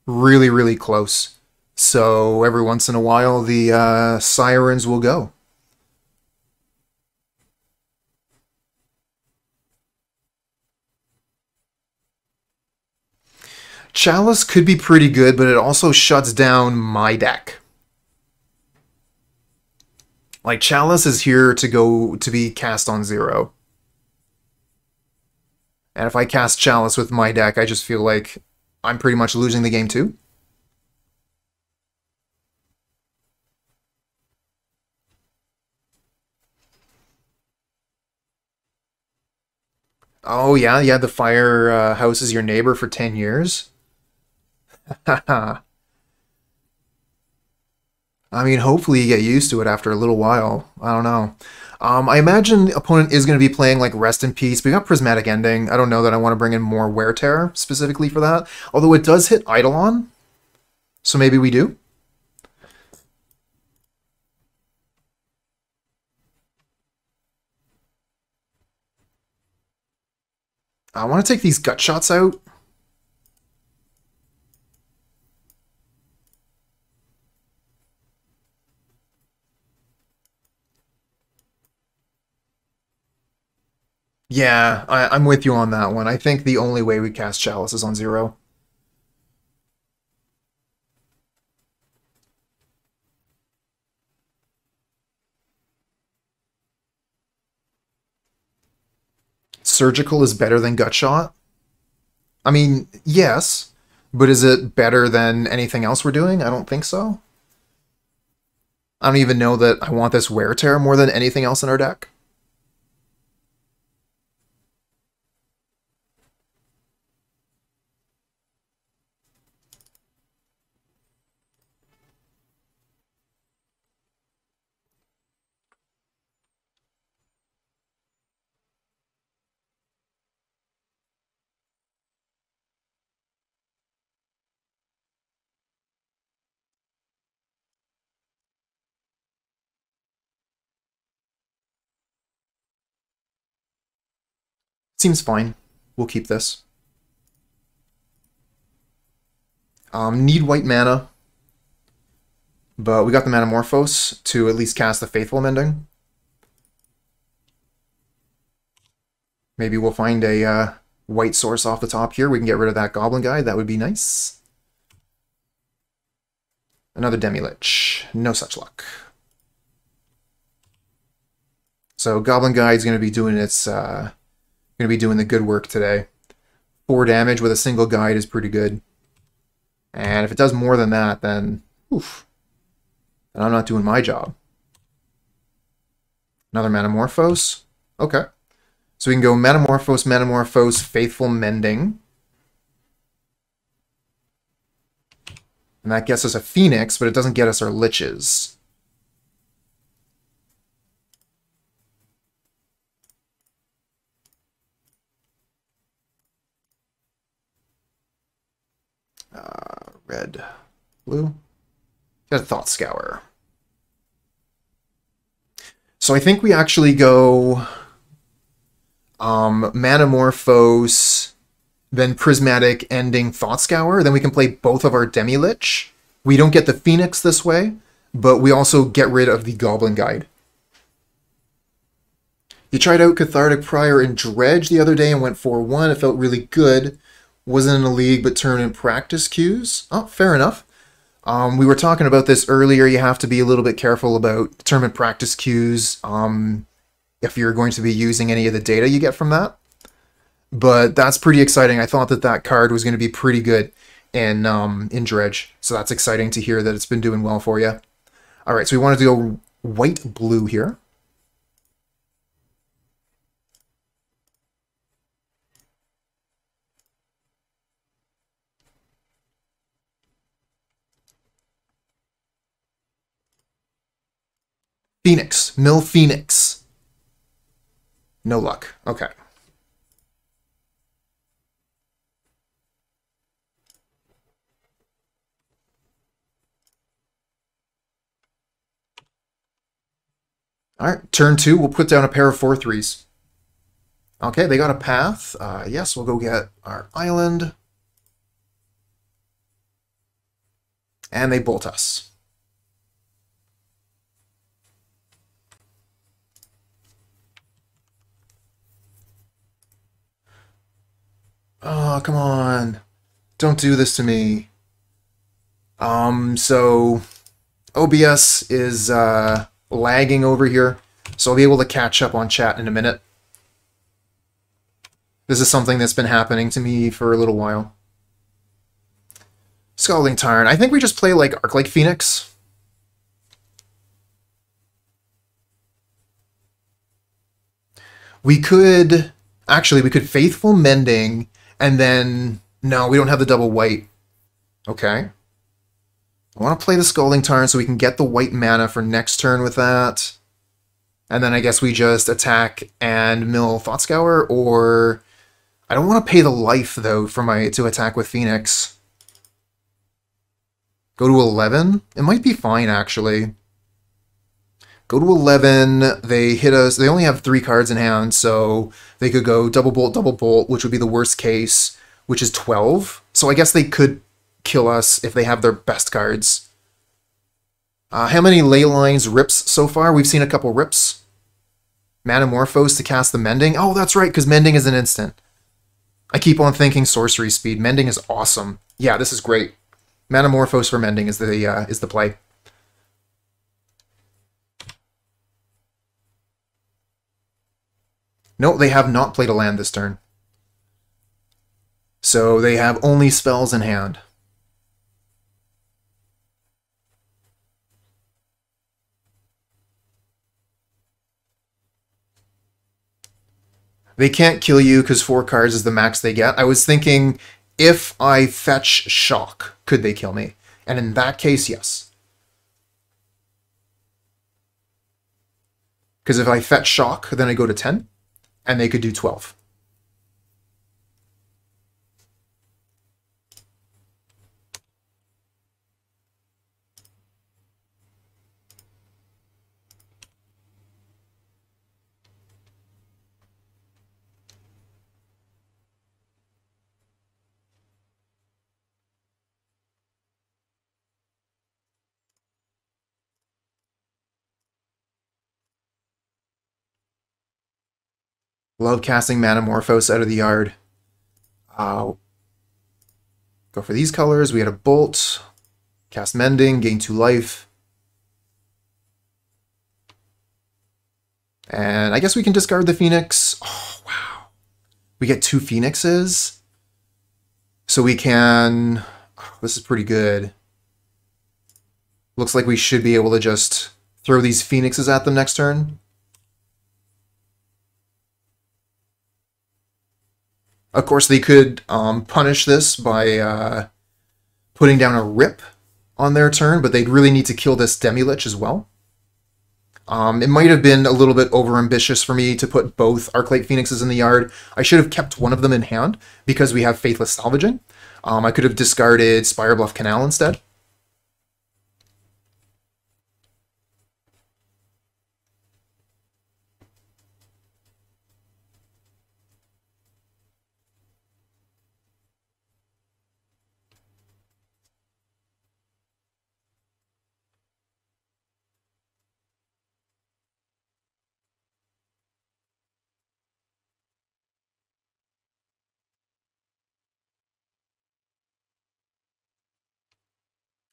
really, really close. So every once in a while, the sirens will go. Chalice could be pretty good, but it also shuts down my deck. Like, Chalice is here to be cast on 0. And if I cast Chalice with my deck, I just feel like I'm pretty much losing the game too. Oh yeah, the fire house is your neighbor for 10 years? Haha. I mean, hopefully you get used to it after a little while. I don't know. I imagine the opponent is going to be playing like Rest in Peace. We got Prismatic Ending. I don't know that I want to bring in more Wear Tear specifically for that. Although it does hit Eidolon. So maybe we do. I want to take these gut shots out. Yeah, I'm with you on that one. I think the only way we cast Chalice is on 0. Surgical is better than Gut Shot? I mean, yes, but is it better than anything else we're doing? I don't think so. I don't even know that I want this Wear Tear more than anything else in our deck. Seems fine. We'll keep this. Need white mana, but we got the Manamorphose to at least cast the Faithful Mending. Maybe we'll find a white source off the top here. We can get rid of that Goblin Guide. That would be nice. Another Demilich. No such luck. So Goblin Guide's going to be doing its doing the good work today. 4 damage with a single guide is pretty good. And if it does more than that, then oof. Then I'm not doing my job. Another Manamorphose. Okay. So we can go Manamorphose, Manamorphose, Faithful Mending. And that gets us a Phoenix, but it doesn't get us our Liches. Red, blue. Got a Thought Scour. So I think we actually go Manamorphose, then Prismatic Ending, Thought Scour. Then we can play both of our Demilich. We don't get the Phoenix this way, but we also get rid of the Goblin Guide. You tried out Cathartic Prior and Dredge the other day and went 4-1. It felt really good. Wasn't in a league, but tournament practice queues. Oh, fair enough. We were talking about this earlier. You have to be a little bit careful about tournament practice queues if you're going to be using any of the data you get from that. But that's pretty exciting. I thought that that card was going to be pretty good in Dredge. So that's exciting to hear that it's been doing well for you. All right, so we wanted to go white-blue here. Phoenix. Mill Phoenix. No luck. Okay. Alright, turn 2, we'll put down a pair of 4/3s. Okay, they got a path. Yes, we'll go get our island. And they bolt us. Oh, come on. Don't do this to me. So OBS is lagging over here, so I'll be able to catch up on chat in a minute. This is something that's been happening to me for a little while. Scalding Tarn. I think we just play like Arclight Phoenix. We could Faithful Mending, and then no, we don't have the double white. Okay. I want to play the Scalding Tarn so we can get the white mana for next turn with that. And then I guess we just attack and mill Thought Scour, or I don't want to pay the life though for to attack with Phoenix. Go to 11? It might be fine actually. Go to 11, they hit us, they only have 3 cards in hand, so they could go double bolt, which would be the worst case, which is 12. So I guess they could kill us if they have their best cards. How many ley lines rips so far? We've seen a couple rips. Manamorphose to cast the Mending. Oh, that's right, because Mending is an instant. I keep on thinking sorcery speed. Mending is awesome. Yeah, this is great. Manamorphose for Mending is the play. No, they have not played a land this turn. So they have only spells in hand. They can't kill you because 4 cards is the max they get. I was thinking, if I fetch Shock, could they kill me? And in that case, yes. Because if I fetch Shock, then I go to 10, and they could do 12. Love casting Manamorphose out of the yard. Go for these colors. We had a Bolt. Cast Mending, gain 2 life. And I guess we can discard the Phoenix. Oh, wow. We get 2 Phoenixes. So we can... Oh, this is pretty good. Looks like we should be able to just throw these Phoenixes at them next turn. Of course, they could punish this by putting down a Rip on their turn, but they'd really need to kill this Demilich as well. It might have been a little bit overambitious for me to put both Arclight Phoenixes in the yard. I should have kept one of them in hand because we have Faithless Salvaging. I could have discarded Spirebluff Canal instead.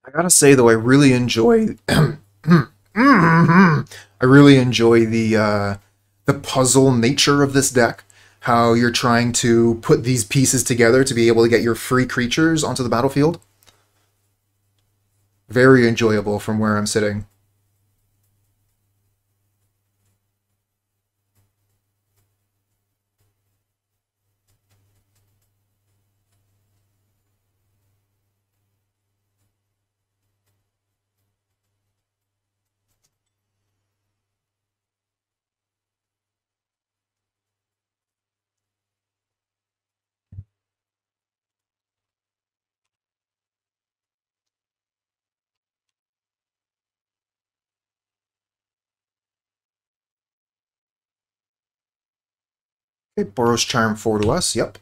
I gotta say though, I really enjoy I really enjoy the puzzle nature of this deck. How you're trying to put these pieces together to be able to get your free creatures onto the battlefield. Very enjoyable from where I'm sitting. Okay, Boros Charm 4 to us, yep.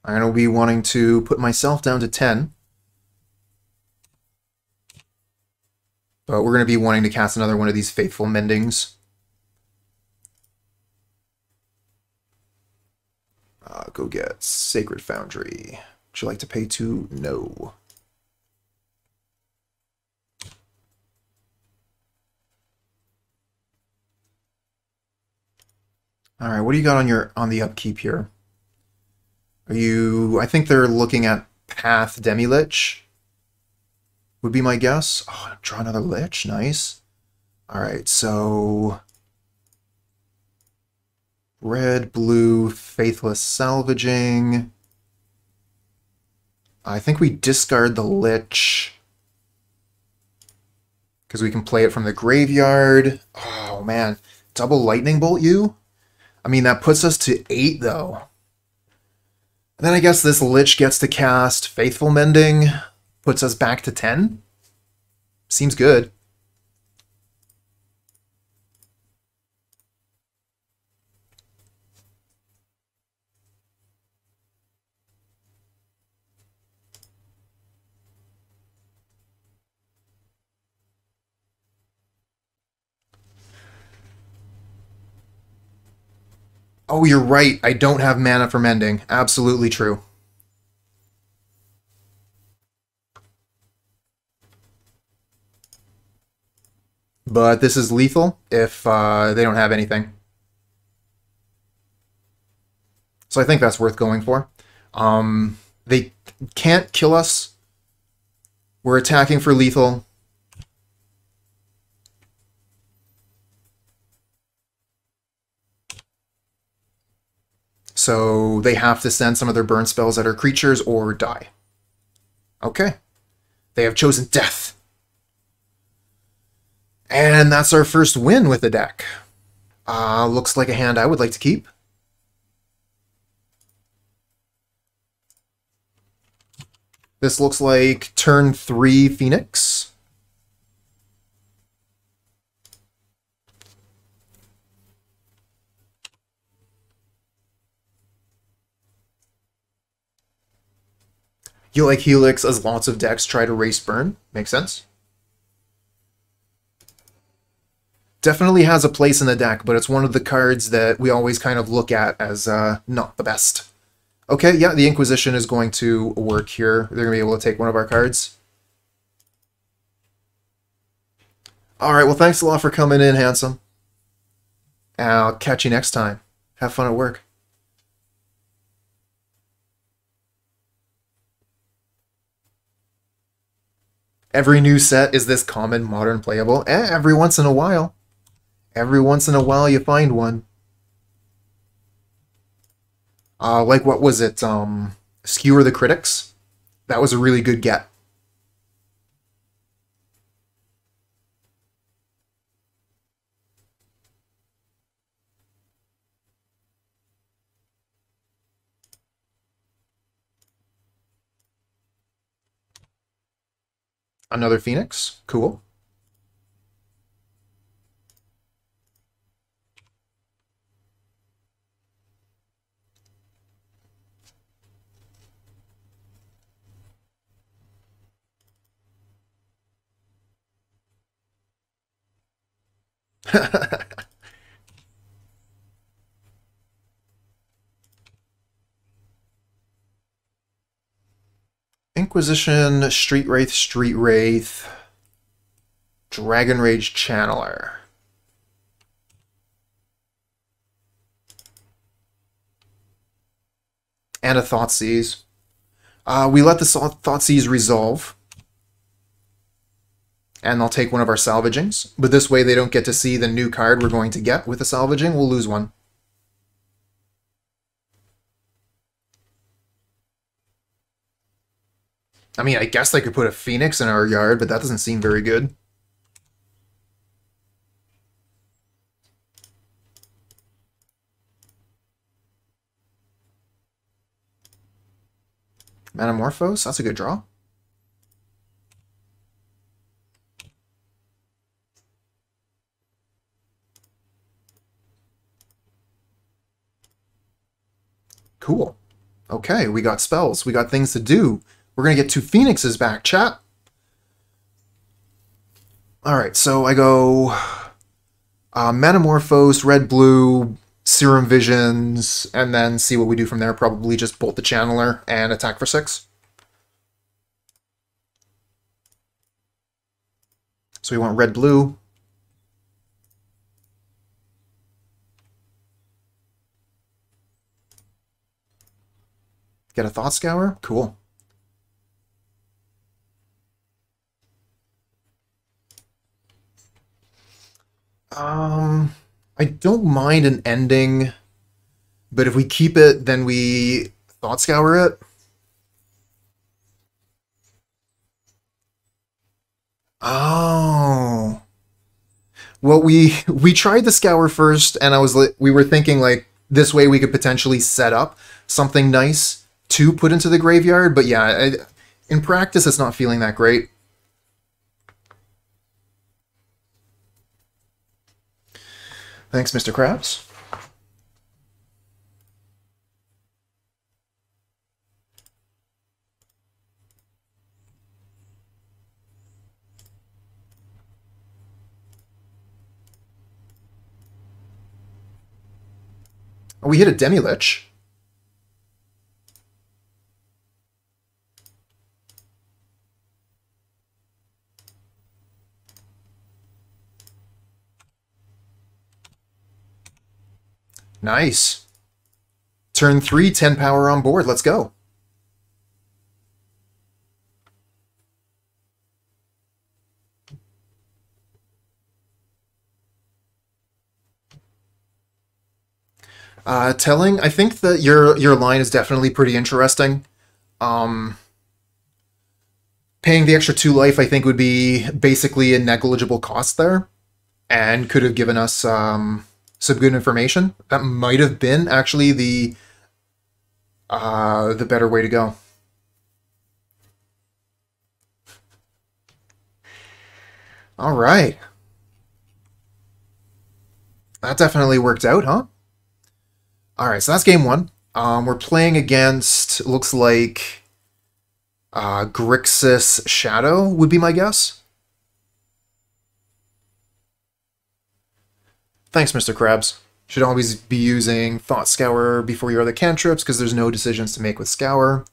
I'm going to be wanting to put myself down to 10. But we're going to be wanting to cast another one of these Faithful Mendings. Go get Sacred Foundry. Would you like to pay 2? No. All right, what do you got on the upkeep here? Are you? I think they're looking at Path Demilich. Would be my guess. Oh, draw another Lich. Nice. All right, so red, blue, Faithless Salvaging. I think we discard the Lich because we can play it from the graveyard. Oh man, double Lightning Bolt you? I mean, that puts us to 8 though. And then I guess this Lich gets to cast Faithful Mending, puts us back to 10. Seems good. Oh, you're right. I don't have mana for Mending. Absolutely true. But this is lethal if they don't have anything. So I think that's worth going for. They can't kill us. We're attacking for lethal. So they have to send some of their burn spells at our creatures or die. Okay. They have chosen death. And that's our first win with the deck. Looks like a hand I would like to keep. This looks like turn 3 Phoenix. You like Helix as lots of decks try to race burn. Makes sense. Definitely has a place in the deck, but it's one of the cards that we always kind of look at as not the best. Okay, yeah, the Inquisition is going to work here. They're going to be able to take one of our cards. Alright, well thanks a lot for coming in, handsome. I'll catch you next time. Have fun at work. Every new set is this common, modern, playable. Every once in a while. Every once in a while you find one. Like, what was it? Skewer the Critics? That was a really good get. Another Phoenix. Cool. Inquisition, Street Wraith, Dragon Rage Channeler. And a Thoughtseize. We let the Thoughtseize resolve. And I'll take one of our salvagings. But this way they don't get to see the new card we're going to get with the salvaging. We'll lose one. I mean, I guess I could put a Phoenix in our yard, but that doesn't seem very good. Manamorphose, that's a good draw. Cool. Okay, we got spells. We got things to do. We're going to get 2 Phoenixes back, chat. Alright, so I go Manamorphose, red-blue, Serum Visions, and then see what we do from there. Probably just bolt the Channeler and attack for 6. So we want red-blue. Get a Thought Scour? Cool. I don't mind an ending, but if we keep it, then we Thought Scour it. Oh. Well, we tried the Scour first, and we were thinking like this way we could potentially set up something nice to put into the graveyard, but yeah, in practice it's not feeling that great. Thanks, Mr. Krabs. Oh, we hit a Demilich. Nice. Turn 3, 10 power on board. Let's go. Telling, I think that your line is definitely pretty interesting. Paying the extra 2 life, I think, would be basically a negligible cost there, and could have given us some good information. That might have been actually the better way to go. All right. That definitely worked out, huh? All right, so that's game 1. We're playing against, looks like, Grixis Shadow would be my guess. Thanks, Mr. Krabs. Should always be using Thought Scour before your other cantrips, because there's no decisions to make with Scour.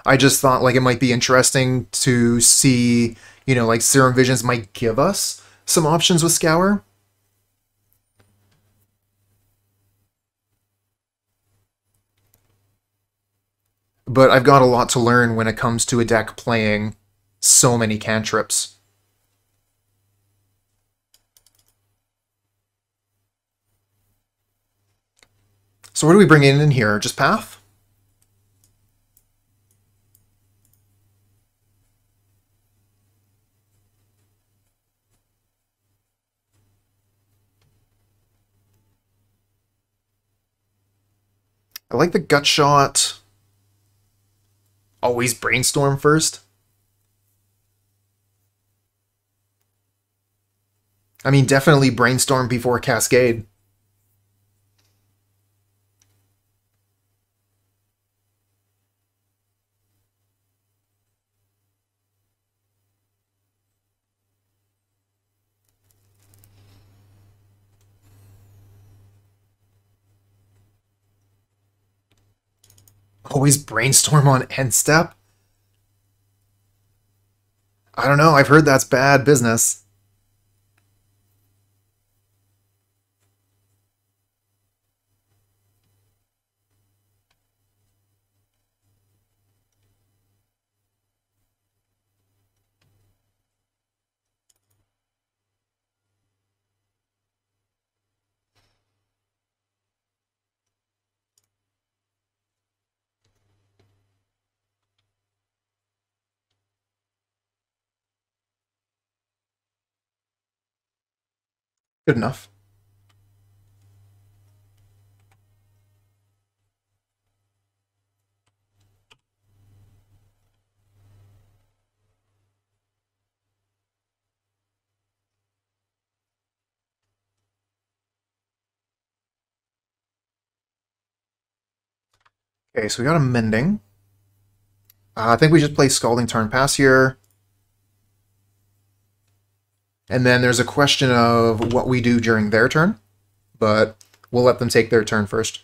I just thought like it might be interesting to see, you know, like Serum Visions might give us some options with Scour. But I've got a lot to learn when it comes to a deck playing so many cantrips. So what do we bring in here? Just Path? I like the Gut Shot. Always Brainstorm first. I mean, definitely Brainstorm before Cascade. Always Brainstorm on end step? I don't know, I've heard that's bad business. Good enough. Okay, so we got a Mending. I think we just play Scalding Tarn Pass here. And then there's a question of what we do during their turn, but we'll let them take their turn first.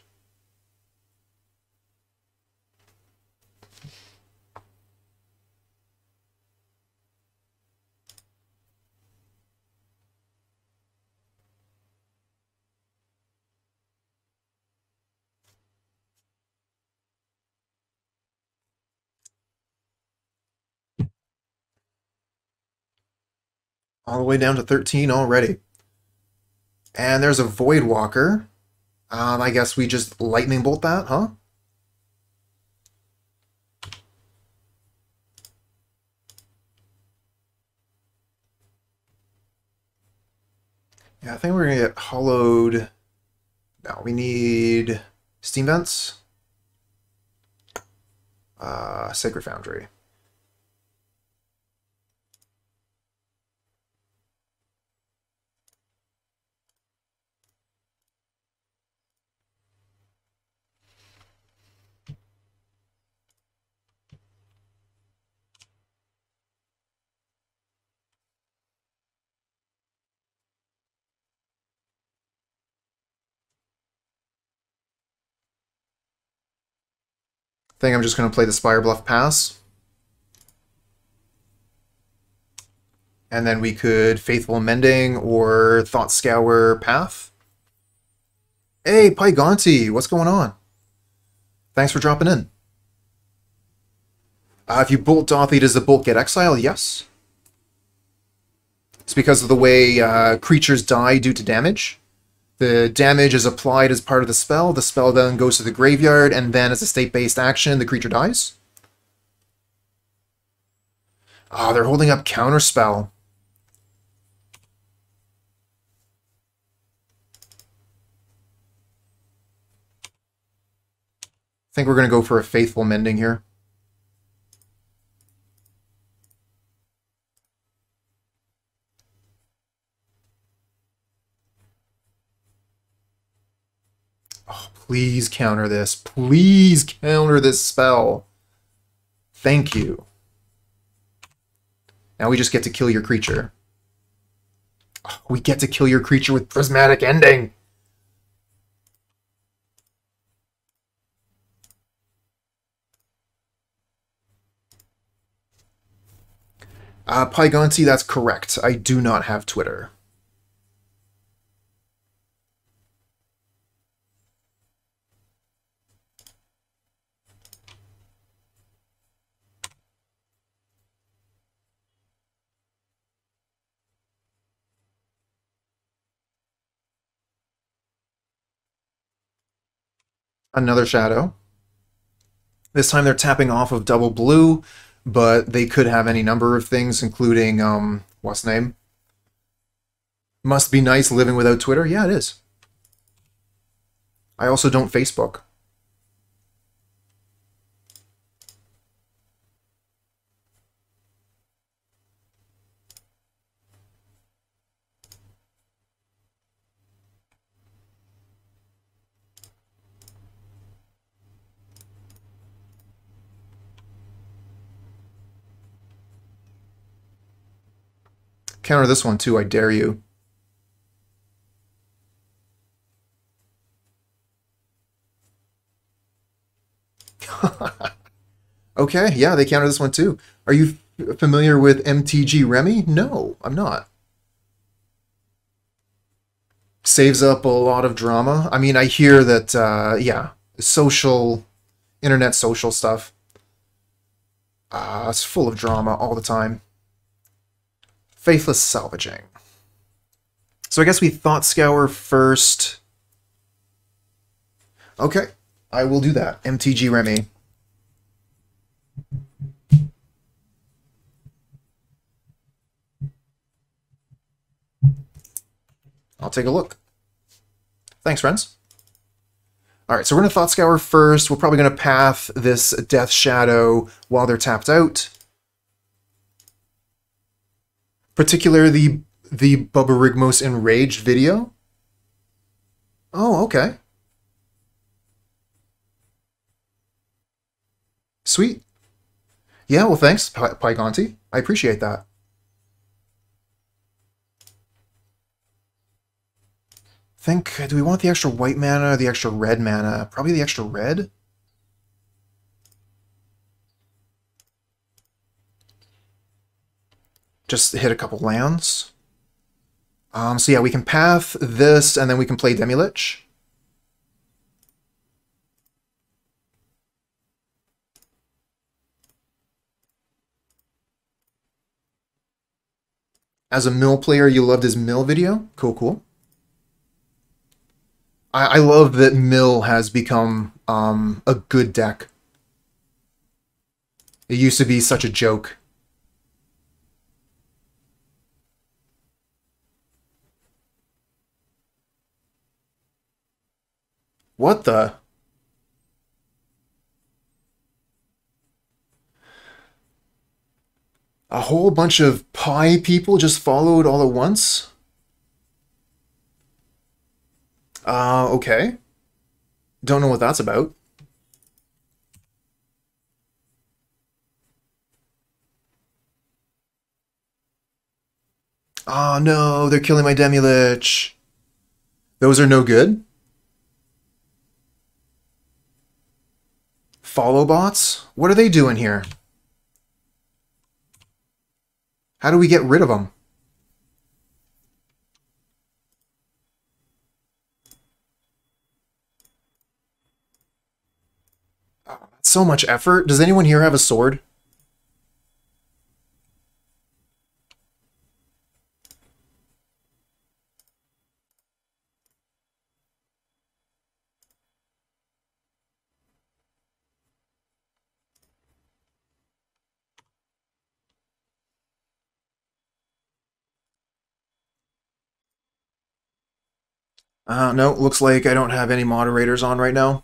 All the way down to 13 already. And there's a Void Walker. I guess we just Lightning Bolt that, huh? Yeah, I think we're gonna get Hollowed. No, we need Steam Vents. Sacred Foundry. I think I'm just going to play the Spirebluff Pass. And then we could Faithful Mending or Thought Scour Path. Hey, Pygonti, what's going on? Thanks for dropping in. If you bolt Dothy, does the bolt get exiled? Yes. It's because of the way creatures die due to damage. The damage is applied as part of the spell then goes to the graveyard, and then as a state-based action, the creature dies. Oh, they're holding up Counterspell. I think we're going to go for a Faithful Mending here. Oh, please counter this. Please counter this spell. Thank you. Now we just get to kill your creature. Oh, we get to kill your creature with Prismatic Ending. Pygonti, that's correct. I do not have Twitter. Another shadow. This time they're tapping off of double blue, but they could have any number of things, including, what's the name? Must be nice living without Twitter? Yeah, it is. I also don't Facebook. Counter this one too, I dare you. Okay, yeah, they counter this one too. Are you familiar with MtG Remy? No, I'm not. Saves up a lot of drama. I mean, I hear that, yeah, internet social stuff. It's full of drama all the time. Faithless Salvaging. So I guess we Thought Scour first. Okay, I will do that. MtG Remy. I'll take a look. Thanks, friends. Alright, so we're going to Thought Scour first. We're probably going to path this Death Shadow while they're tapped out. Particularly the Bubba Rigmos Enraged video. Oh, okay. Sweet. Yeah, well, thanks, Pygonti. I appreciate that. Do we want the extra white mana or the extra red mana? Probably the extra red. Just hit a couple lands. So yeah, we can path this, and then we can play Demilich. As a mill player, you loved his mill video? Cool, cool. I love that mill has become a good deck. It used to be such a joke. What the? A whole bunch of pie people just followed all at once? Okay. Don't know what that's about. Oh no, they're killing my Demilich. Those are no good? Follow bots? What are they doing here? How do we get rid of them? So much effort. Does anyone here have a sword? No, looks like I don't have any moderators on right now.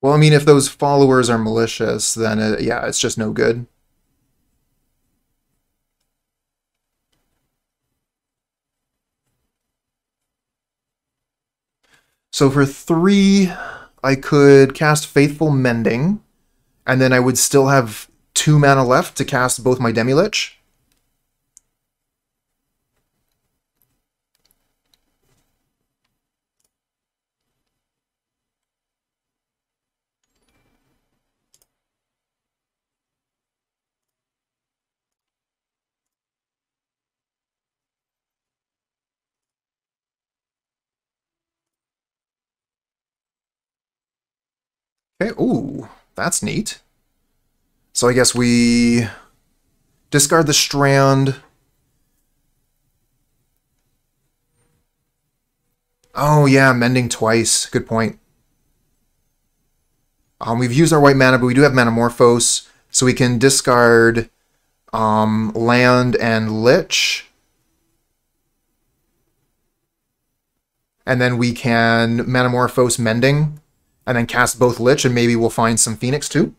Well, I mean, if those followers are malicious, then yeah, it's just no good. So for 3, I could cast Faithful Mending, and then I would still have 2 mana left to cast both my Demilich. Okay, ooh, that's neat. So I guess we discard the Strand. Oh yeah, Mending twice. Good point. We've used our white mana, but we do have Manamorphose, so we can discard land and Lich. And then we can Manamorphose Mending, and then cast both Lich, and maybe we'll find some Phoenix too.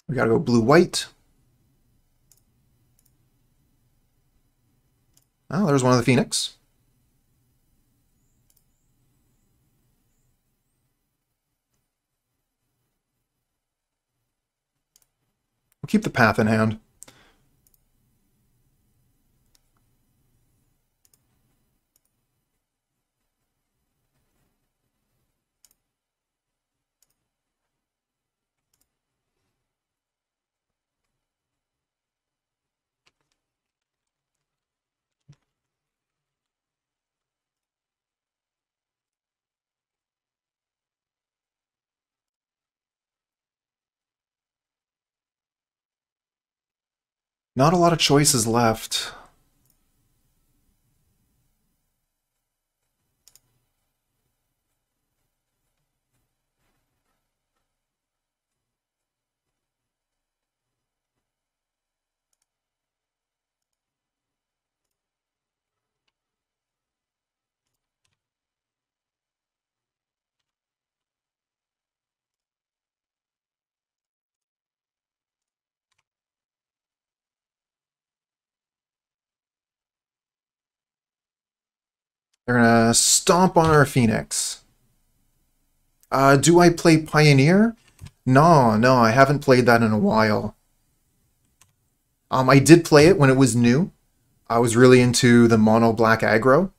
We gotta go blue-white. Oh, there's one of the Phoenix. We'll keep the path in hand. Not a lot of choices left. They're gonna stomp on our Phoenix. Do I play Pioneer? No, I haven't played that in a while. I did play it when it was new. I was really into the mono black aggro.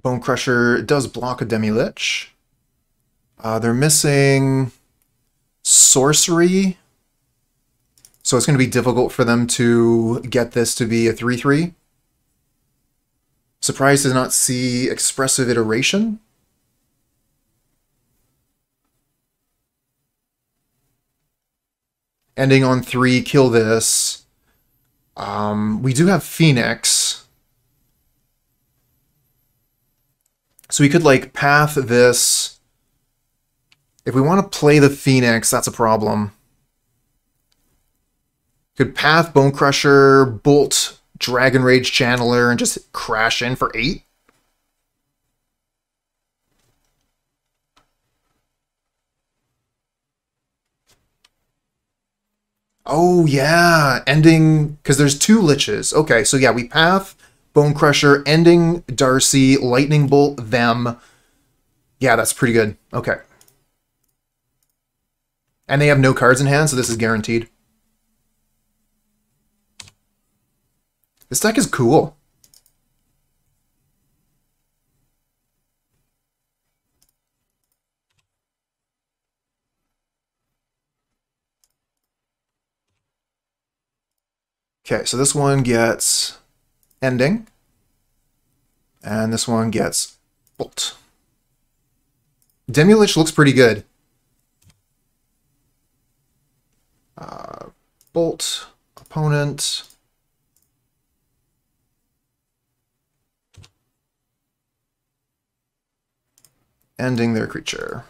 Bone Crusher does block a Demilich. They're missing sorcery, so it's going to be difficult for them to get this to be a 3/3. Surprised to not see Expressive Iteration. Ending on 3, kill this. We do have Phoenix. So we could, like, path this. If we want to play the Phoenix, that's a problem. Could path Bone Crusher, Bolt, Dragon Rage Channeler, and just crash in for 8. Oh, yeah. Ending, because there's 2 Liches. Okay, so yeah, we path Bone Crusher, ending Darcy, Lightning Bolt, them. Yeah, that's pretty good. Okay. And they have no cards in hand, so this is guaranteed. This deck is cool. Okay, so this one gets Ending. And this one gets Bolt. Demilich looks pretty good. Bolt, opponent. Ending their creature.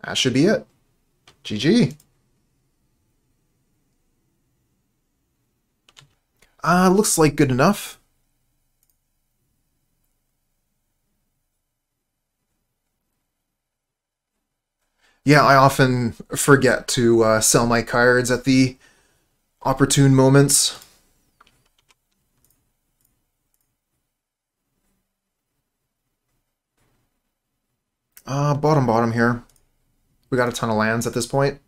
That should be it. GG. Looks like good enough. Yeah, I often forget to sell my cards at the opportune moments. Bottom here. We got a ton of lands at this point.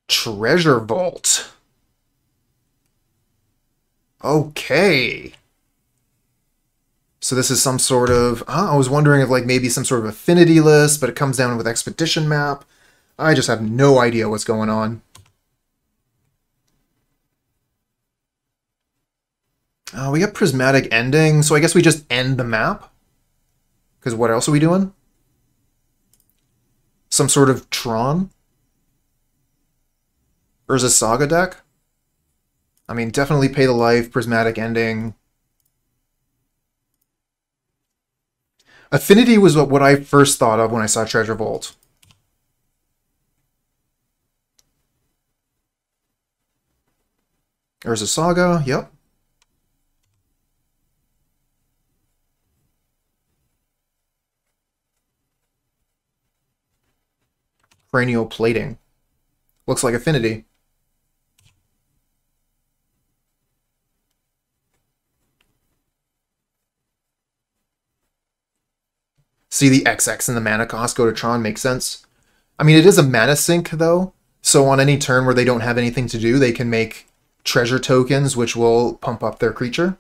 Treasure Vault. Okay. So this is some sort of... I was wondering if like maybe some sort of affinity list, but it comes down with Expedition Map. I just have no idea what's going on. We got Prismatic Ending, so I guess we just end the map. Because what else are we doing? Some sort of Tron? Urza Saga deck? I mean, definitely Pay the Life, Prismatic Ending. Affinity was what I first thought of when I saw Treasure Vault. Urza Saga, yep. Cranial Plating. Looks like Affinity. See the XX and the mana cost go to Tron, makes sense. I mean, it is a mana sink, though, so on any turn where they don't have anything to do, they can make treasure tokens, which will pump up their creature.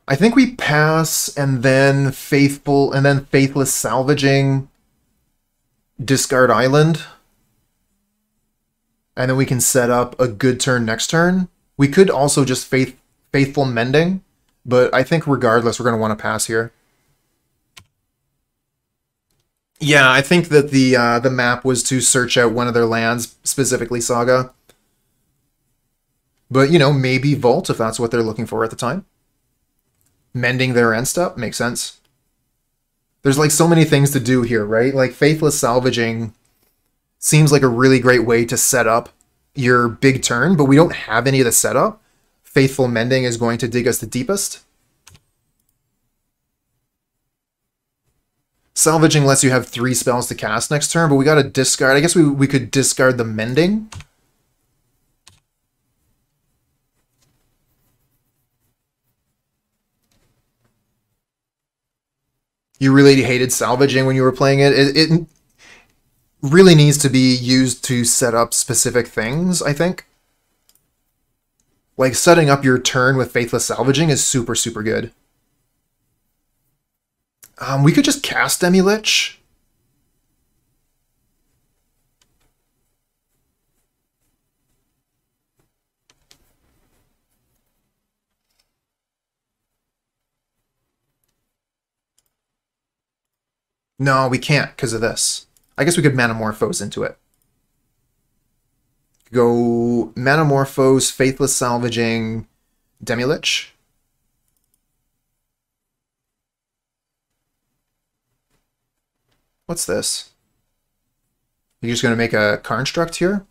I think we pass, and then Faithless Salvaging, discard Island, and then we can set up a good turn next turn. We could also just Faithful Mending, but I think regardless, we're going to want to pass here. Yeah, I think that the map was to search out one of their lands, specifically Saga. But, you know, maybe Vault, if that's what they're looking for at the time. Mending their end step, makes sense. There's, like, so many things to do here, right? Like, Faithless Salvaging seems like a really great way to set up your big turn, but we don't have any of the setup. Faithful Mending is going to dig us the deepest. Salvaging lets you have 3 spells to cast next turn, but we got to discard. I guess we could discard the Mending. You really hated Salvaging when you were playing it. It really needs to be used to set up specific things, I think. Like, setting up your turn with Faithless Salvaging is super, super good. We could just cast Demilich. No, we can't because of this. I guess we could Manamorphose into it. Go Manamorphose, Faithless Salvaging, Demilich. What's this? You're just going to make a construct here?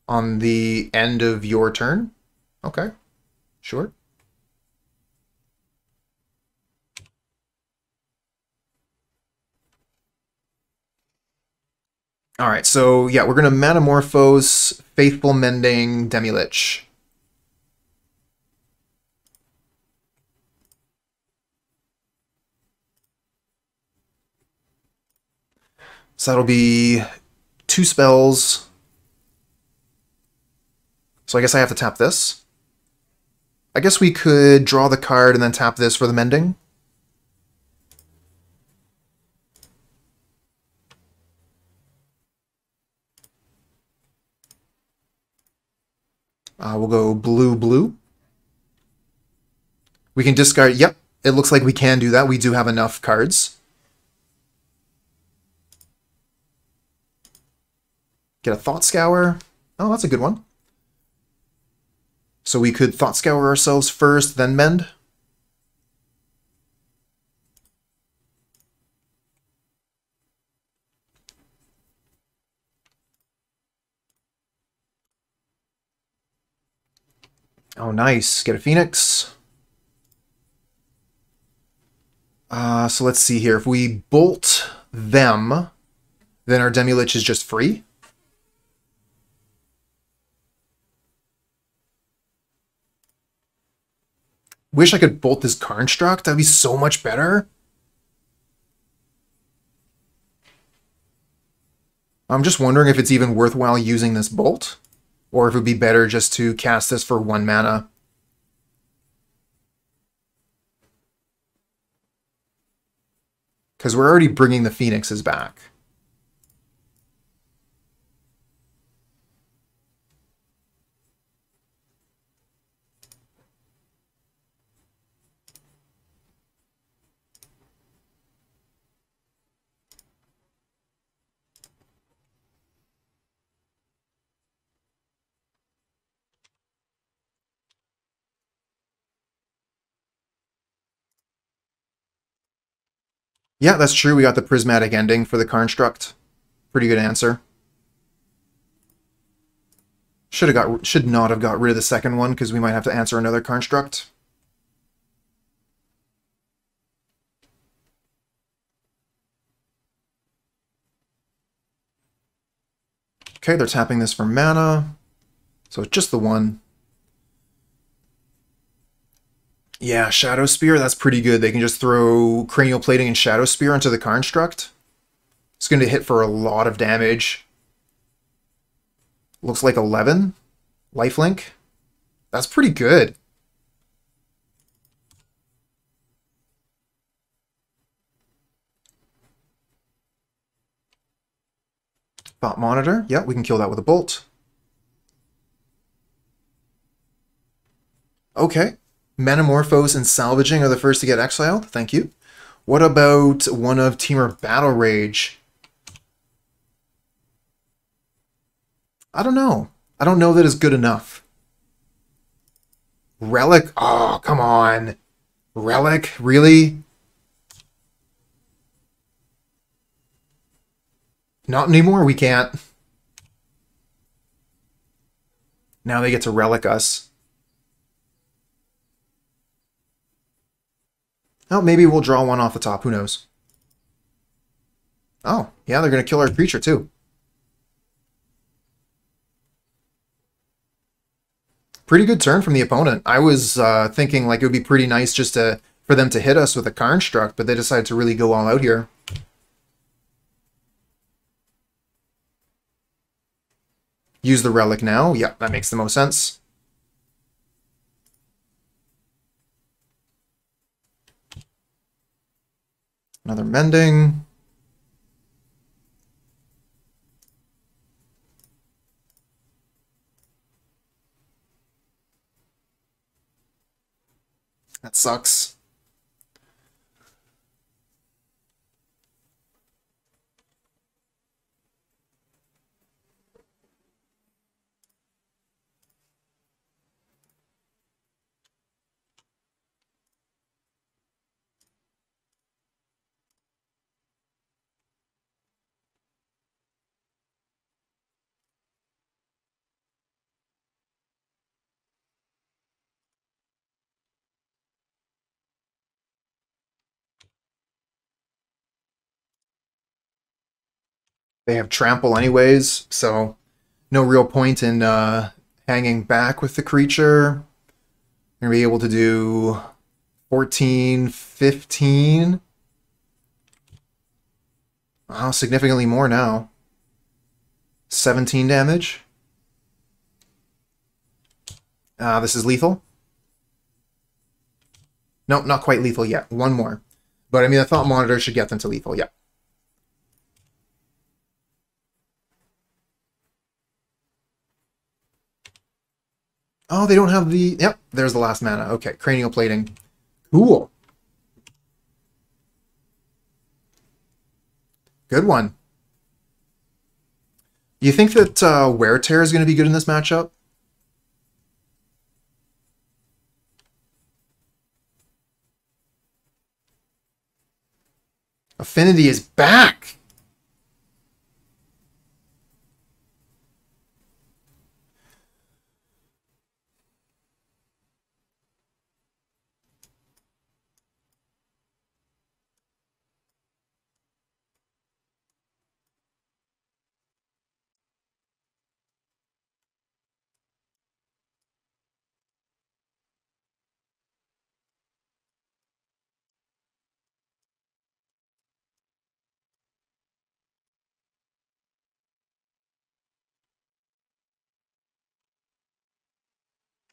On the end of your turn? Okay, sure. Alright, so yeah, we're going to Manamorphose, Faithful Mending, Demilich. So that'll be 2 spells. So I guess I have to tap this. I guess we could draw the card and then tap this for the Mending. We'll go blue, blue. We can discard... Yep, it looks like we can do that. We do have enough cards. Get a Thought Scour. Oh, that's a good one. So we could Thought Scour ourselves first, then Mend. Oh, nice. Get a Phoenix. So let's see here. If we bolt them, then our Demilich is just free. Wish I could bolt this Construct. That'd be so much better. I'm just wondering if it's even worthwhile using this bolt, or if it would be better just to cast this for 1 mana. Because we're already bringing the Phoenixes back. Yeah, that's true. We got the Prismatic Ending for the Construct. Pretty good answer. Should not have got rid of the second one because we might have to answer another Construct. Okay, they're tapping this for mana. So it's just the one. Yeah, Shadow Spear, that's pretty good. They can just throw Cranial Plating and Shadow Spear into the Construct. It's going to hit for a lot of damage. Looks like 11. Lifelink. That's pretty good. Thought Monitor. Yeah, we can kill that with a bolt. Okay. Manamorphose and Salvaging are the first to get exiled. Thank you. What about one of Temur Battle Rage? I don't know. I don't know that it's good enough. Relic? Oh, come on. Relic? Really? Not anymore, we can't. Now they get to Relic us. Oh, maybe we'll draw one off the top, who knows. Oh, yeah, they're going to kill our creature too. Pretty good turn from the opponent. I was thinking like it would be pretty nice just for them to hit us with a Construct, but they decided to really go all out here. Use the Relic now. Yeah, that makes the most sense. Another Mending. That sucks. They have trample anyways, so no real point in hanging back with the creature. You're going to be able to do 14, 15. Wow, significantly more now. 17 damage. This is lethal. No, not quite lethal yet. One more. But I mean, the Thought Monitor should get them to lethal, yeah. Oh, they don't have the... Yep, there's the last mana. Okay, Cranial Plating. Cool. Good one. You think that Wear Tear is going to be good in this matchup? Affinity is back!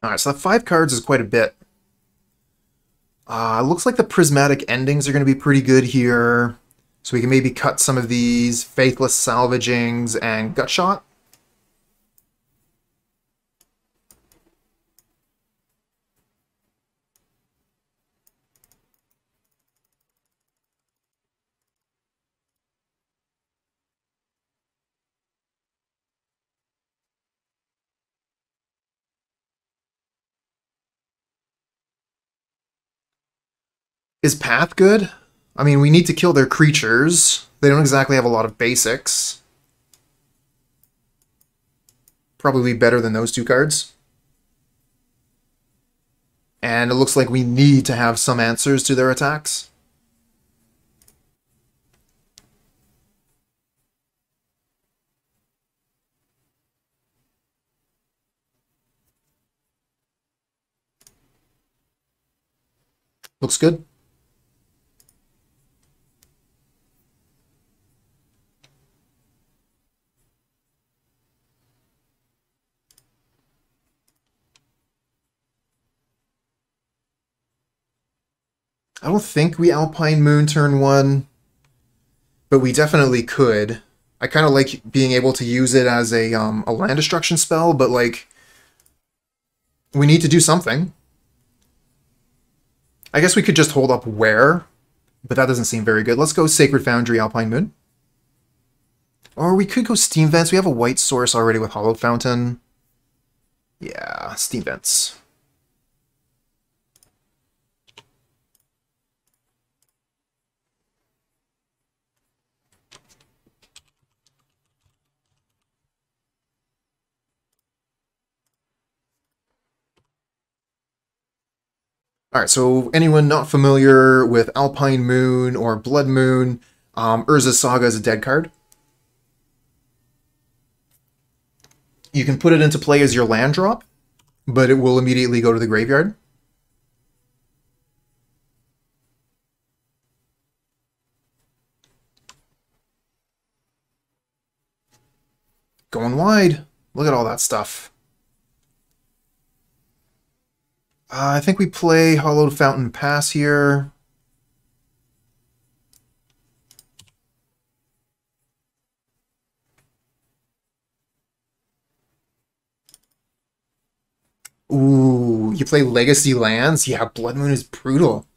Alright, so the 5 cards is quite a bit. Looks like the Prismatic Endings are going to be pretty good here. So we can maybe cut some of these Faithless Salvagings and Gutshot. Is Path good? I mean, we need to kill their creatures. They don't exactly have a lot of basics. Probably better than those 2 cards. And it looks like we need to have some answers to their attacks. Looks good. I don't think we Alpine Moon turn 1, but we definitely could. I kind of like being able to use it as a land destruction spell, but like, we need to do something. I guess we could just hold up Wear, but that doesn't seem very good. Let's go Sacred Foundry, Alpine Moon. Or we could go Steam Vents. We have a white source already with Hallowed Fountain. Yeah, Steam Vents. Alright, so anyone not familiar with Alpine Moon or Blood Moon, Urza's Saga is a dead card. You can put it into play as your land drop, but it will immediately go to the graveyard. Going wide. Look at all that stuff. I think we play Hallowed Fountain Pass here. Ooh, you play Legacy Lands? Yeah, Blood Moon is brutal.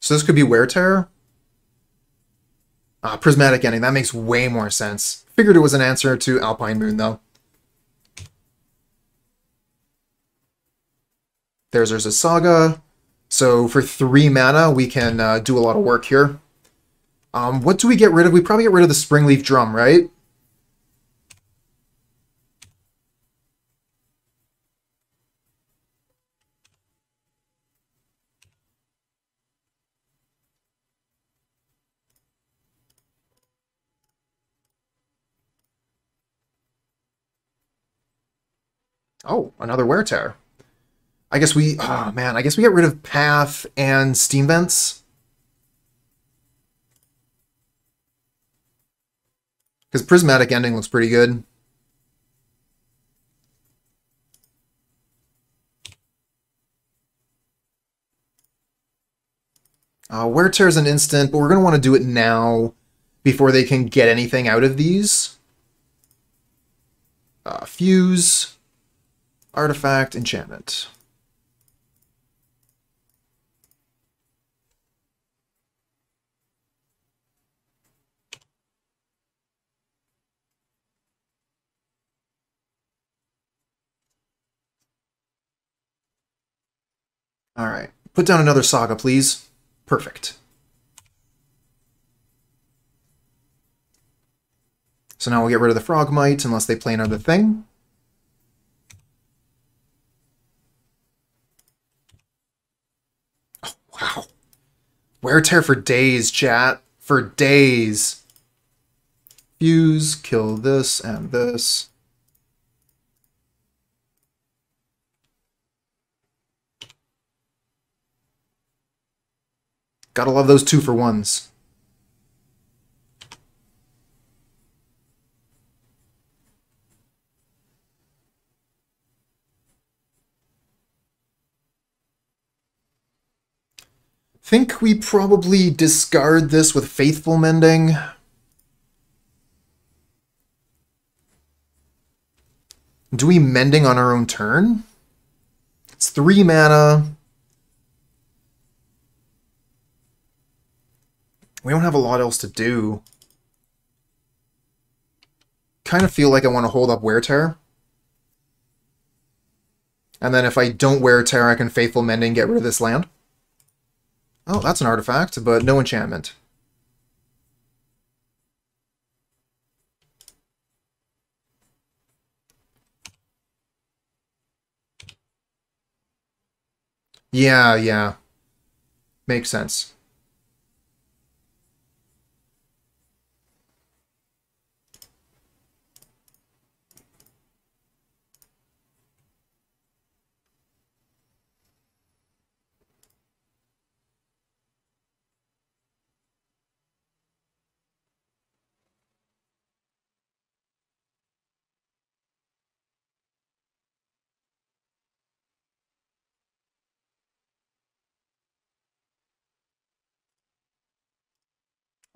So this could be Wear Tear? Prismatic Ending. That makes way more sense. Figured it was an answer to Alpine Moon, though. There's a Saga. So for 3 mana, we can do a lot of work here. What do we get rid of? We probably get rid of the Springleaf Drum, right? Oh, another wear tear. I guess we... Oh, man. I guess we get rid of Path and Steam Vents. Because Prismatic Ending looks pretty good. Wear Tear is an instant, but we're going to want to do it now before they can get anything out of these. Fuse, Artifact, Enchantment. Alright, put down another Saga, please. Perfect. So now we'll get rid of the Frogmite unless they play another thing. Oh, wow. Wear Tear for days, chat. For days. Fuse, kill this and this. Gotta love those 2-for-1s. Think we probably discard this with Faithful Mending. Do we Mending on our own turn? It's 3 mana. We don't have a lot else to do. Kind of feel like I want to hold up Wear Tear. And then if I don't Wear Tear, I can Faithful Mending, get rid of this land. Oh, that's an artifact, but no enchantment. Yeah. Makes sense.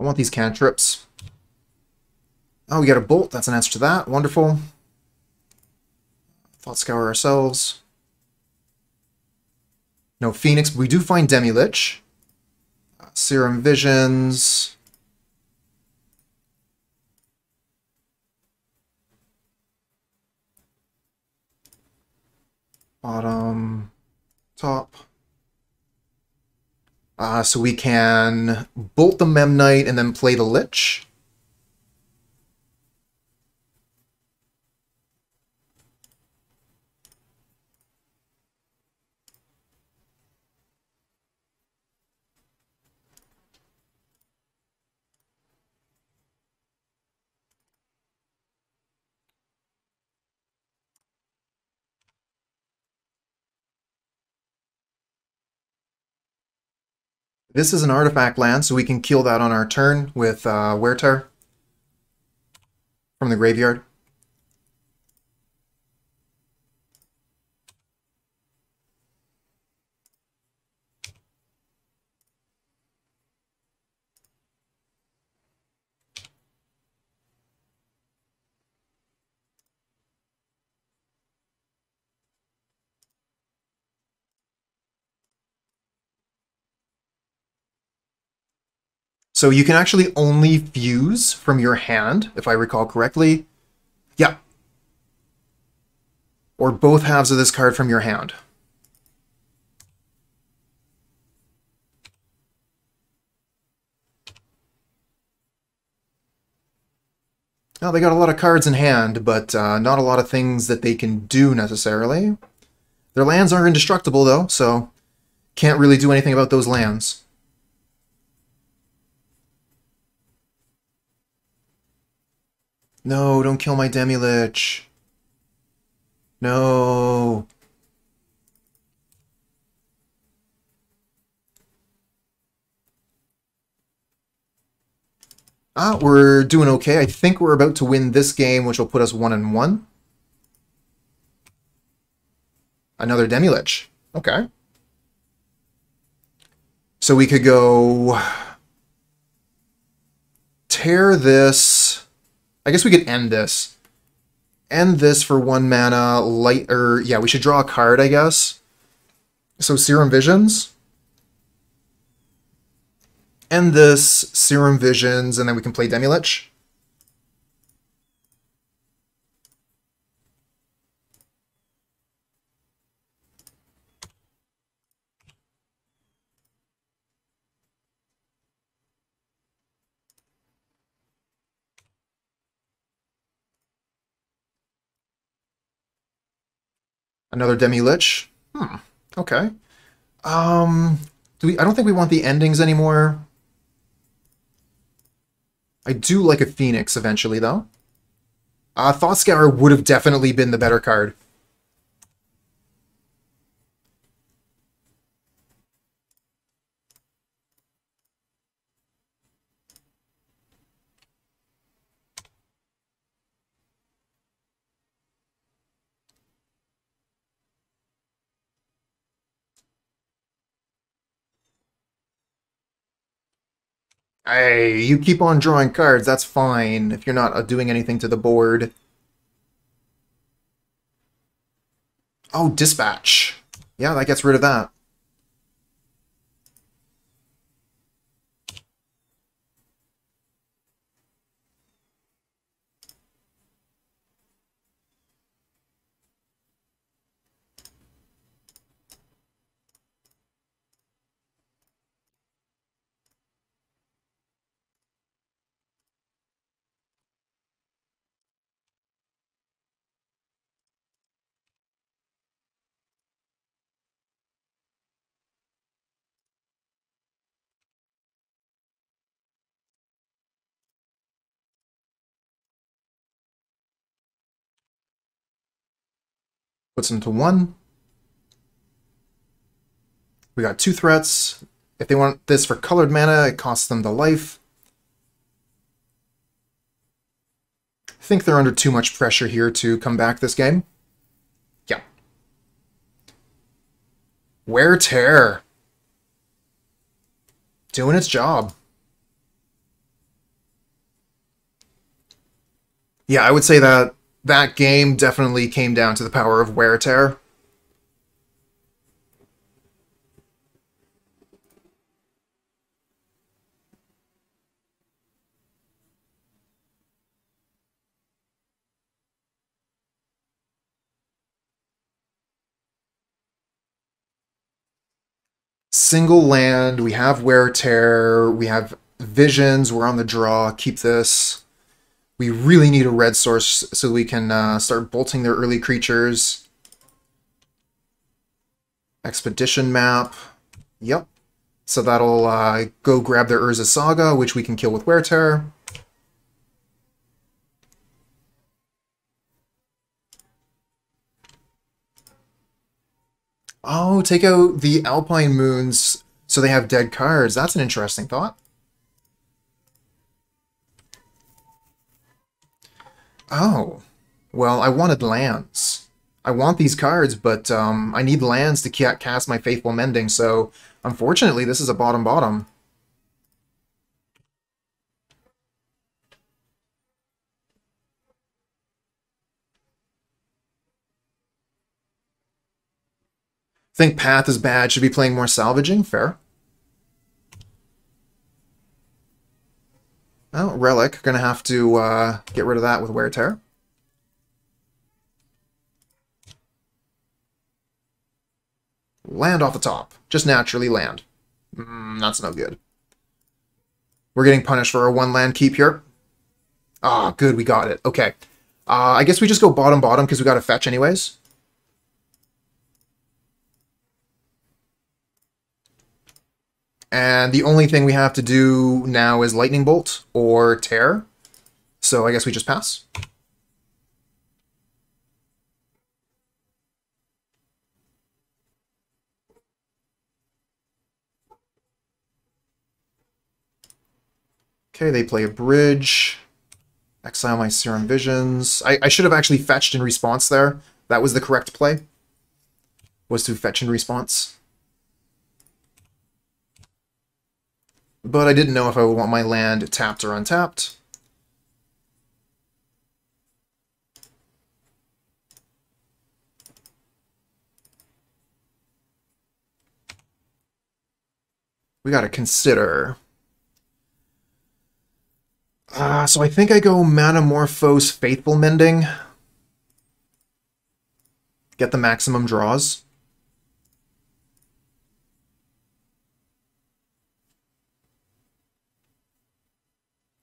I want these cantrips. Oh, we got a Bolt. That's an answer to that. Wonderful. Thought Scour ourselves. No Phoenix, but we do find Demilich. Serum Visions. Bottom. Top. So we can Bolt the Memnite and then play the Lich. This is an artifact land, so we can kill that on our turn with Wear Tear from the graveyard. So you can actually only fuse from your hand, if I recall correctly. Yeah. Or both halves of this card from your hand. Now, they got a lot of cards in hand, but not a lot of things that they can do necessarily. Their lands are indestructible, though, so can't really do anything about those lands. No, don't kill my Demilich. No. We're doing okay. I think we're about to win this game, which will put us 1-1. Another Demilich. Okay. So we could go tear this. I guess we could end this. End this for 1 mana. Yeah, we should draw a card, I guess. So Serum Visions. End this, Serum Visions, and then we can play Demilich. Another Demilich. Okay. I don't think we want the endings anymore. I do like a Phoenix eventually, though. Thought Scour would have definitely been the better card. Hey, you keep on drawing cards, that's fine, if you're not doing anything to the board. Oh, Dispatch. Yeah, that gets rid of that. Puts them to 1. We got 2 threats. If they want this for colored mana, it costs them the life. I think they're under too much pressure here to come back this game. Yeah. Wear Tear. Doing its job. Yeah, I would say that that game definitely came down to the power of Wear Tear. Single land, we have Wear Tear, we have Visions, we're on the draw, keep this. We really need a red source so we can start bolting their early creatures. Expedition map. Yep. So that'll go grab their Urza Saga, which we can kill with Wear Tear. Oh, take out the Alpine Moons so they have dead cards. That's an interesting thought. Oh, well, I wanted lands. I want these cards, but I need lands to cast my Faithful Mending, so unfortunately this is a bottom-bottom. Think Path is bad, should be playing more Salvaging, fair. Oh, Relic, gonna have to get rid of that with Wear Tear. Land off the top. Just naturally land. That's no good. We're getting punished for a 1-land keep here. Ah, good, we got it. Okay. I guess we just go bottom-bottom because we got to fetch anyways. And the only thing we have to do now is Lightning Bolt or Tear. So I guess we just pass. Okay, they play a bridge. Exile my Serum Visions. I should have actually fetched in response there. That was the correct play. Was to fetch in response. But I didn't know if I would want my land tapped or untapped. We gotta consider. So I think I go Manamorphose Faithful Mending. Get the maximum draws.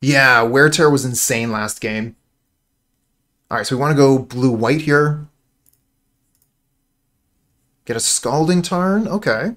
Yeah, Wear Tear was insane last game. Alright, so we want to go blue-white here. Get a Scalding Tarn? Okay.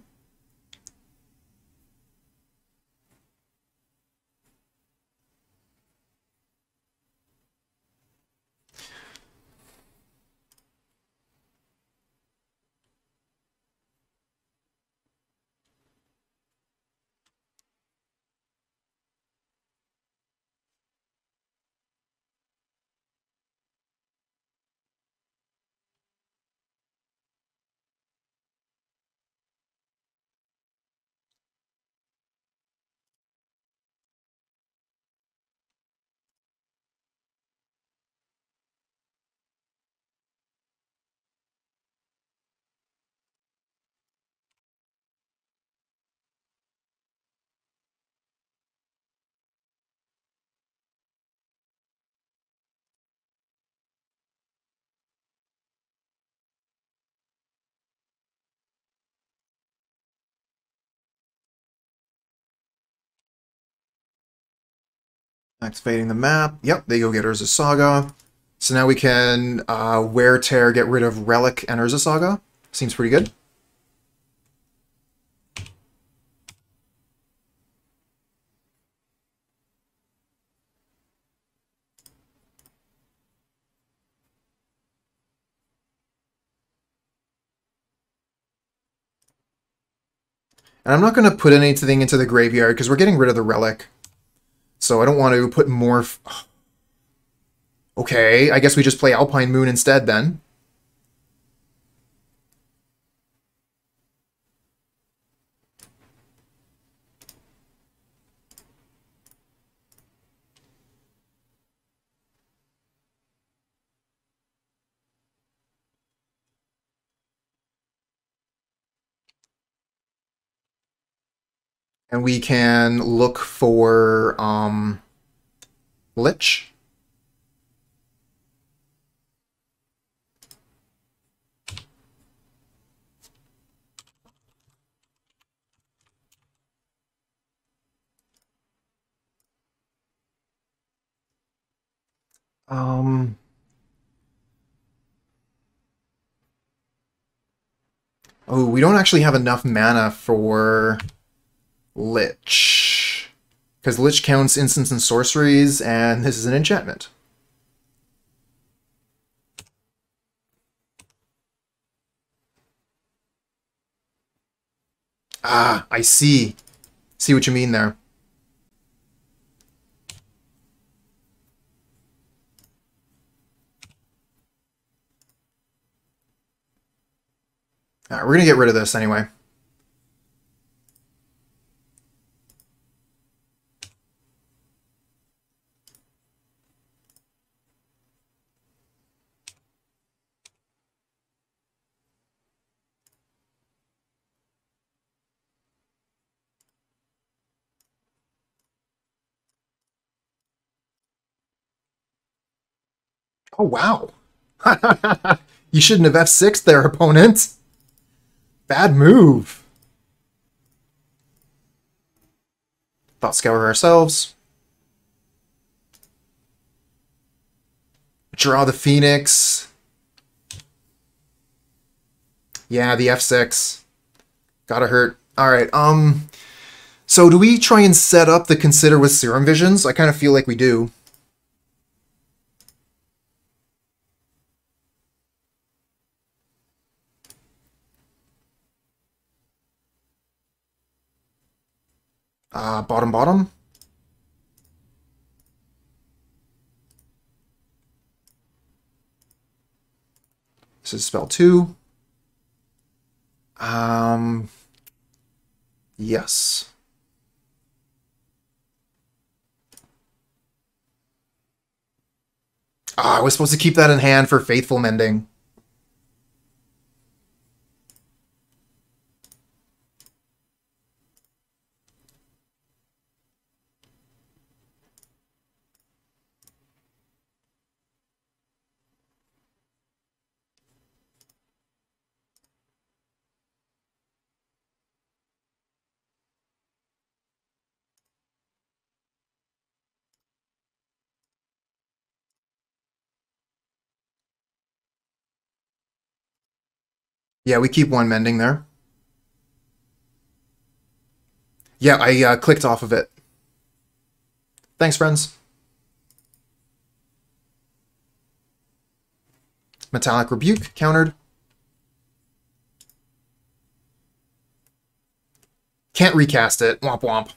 Activating the map. Yep, they go get Urza Saga. So now we can Wear Tear, get rid of Relic and Urza Saga. Seems pretty good. And I'm not going to put anything into the graveyard because we're getting rid of the Relic. So I don't want to put more... Okay, I guess we just play Alpine Moon instead then. And we can look for Lich. Oh, we don't actually have enough mana for Lich. Because Lich counts instants and sorceries, and this is an enchantment. Ah, I see. See what you mean there. Alright, we're going to get rid of this anyway. Oh, wow. You shouldn't have F6 there, opponent. Bad move. Thought Scour ourselves. Draw the Phoenix. Yeah, the F6. Gotta hurt. Alright, so do we try and set up the Consider with Serum Visions? I kind of feel like we do. Bottom. This is spell 2. Yes. I was supposed to keep that in hand for Faithful Mending. Yeah, we keep 1 mending there. Yeah, I clicked off of it. Thanks, friends. Metallic Rebuke, countered. Can't recast it. Womp womp.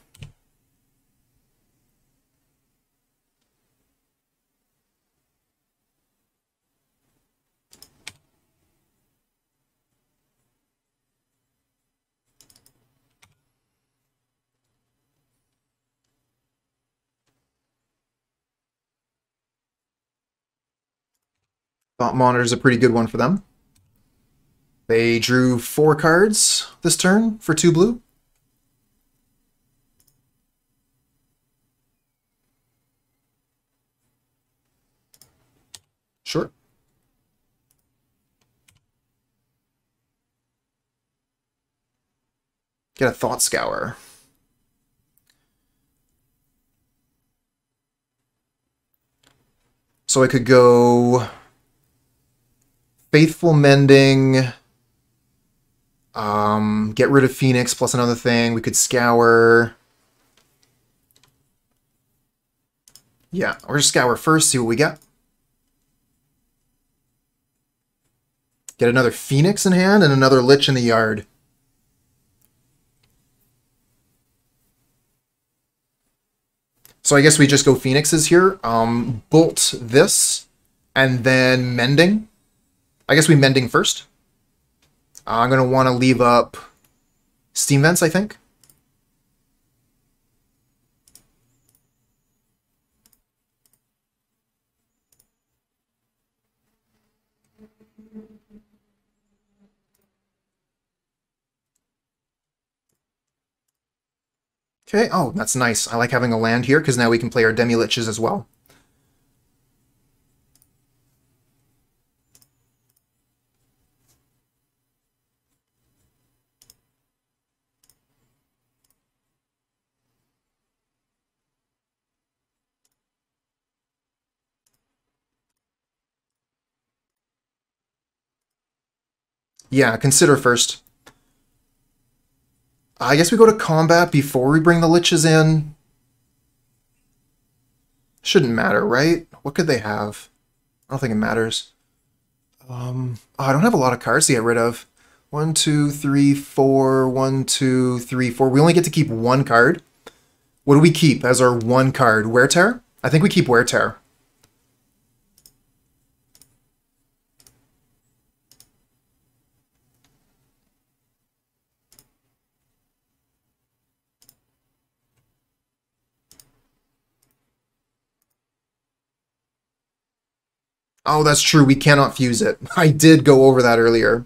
Thought Monitor is a pretty good one for them. They drew 4 cards this turn for 2 blue. Sure. Get a Thought Scour. So I could go Faithful Mending, get rid of Phoenix plus another thing. We could Scour. Yeah, or just Scour first, see what we get. Get another Phoenix in hand and another Lich in the yard. So I guess we just go Phoenixes here. Bolt this, and then Mending. I guess we Mending first. I'm going to want to leave up Steam Vents, I think. Okay, oh, that's nice. I like having a land here, because now we can play our Demiliches as well. Yeah, consider first. I guess we go to combat before we bring the Liches in. Shouldn't matter, right? What could they have? I don't think it matters. Oh, I don't have a lot of cards to get rid of. 1, 2, 3, 4. 1, 2, 3, 4. We only get to keep 1 card. What do we keep as our 1 card? Wear Tear? I think we keep Wear Tear. Oh, that's true. We cannot fuse it. I did go over that earlier.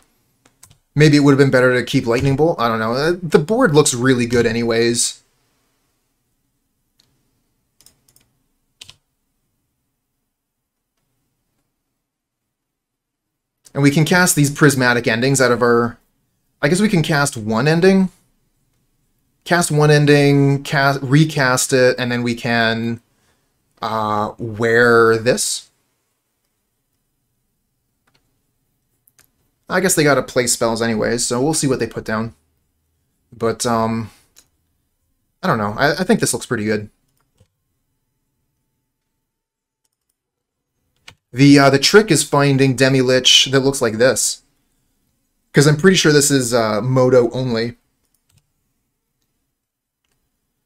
Maybe it would have been better to keep Lightning Bolt. I don't know. The board looks really good anyways. And we can cast these Prismatic Endings out of our... I guess we can cast 1 ending. Cast 1 ending, recast it, and then we can wear this. I guess they gotta play spells anyways, so we'll see what they put down. But, I don't know. I think this looks pretty good. The trick is finding Demilich that looks like this. Because I'm pretty sure this is Moto only.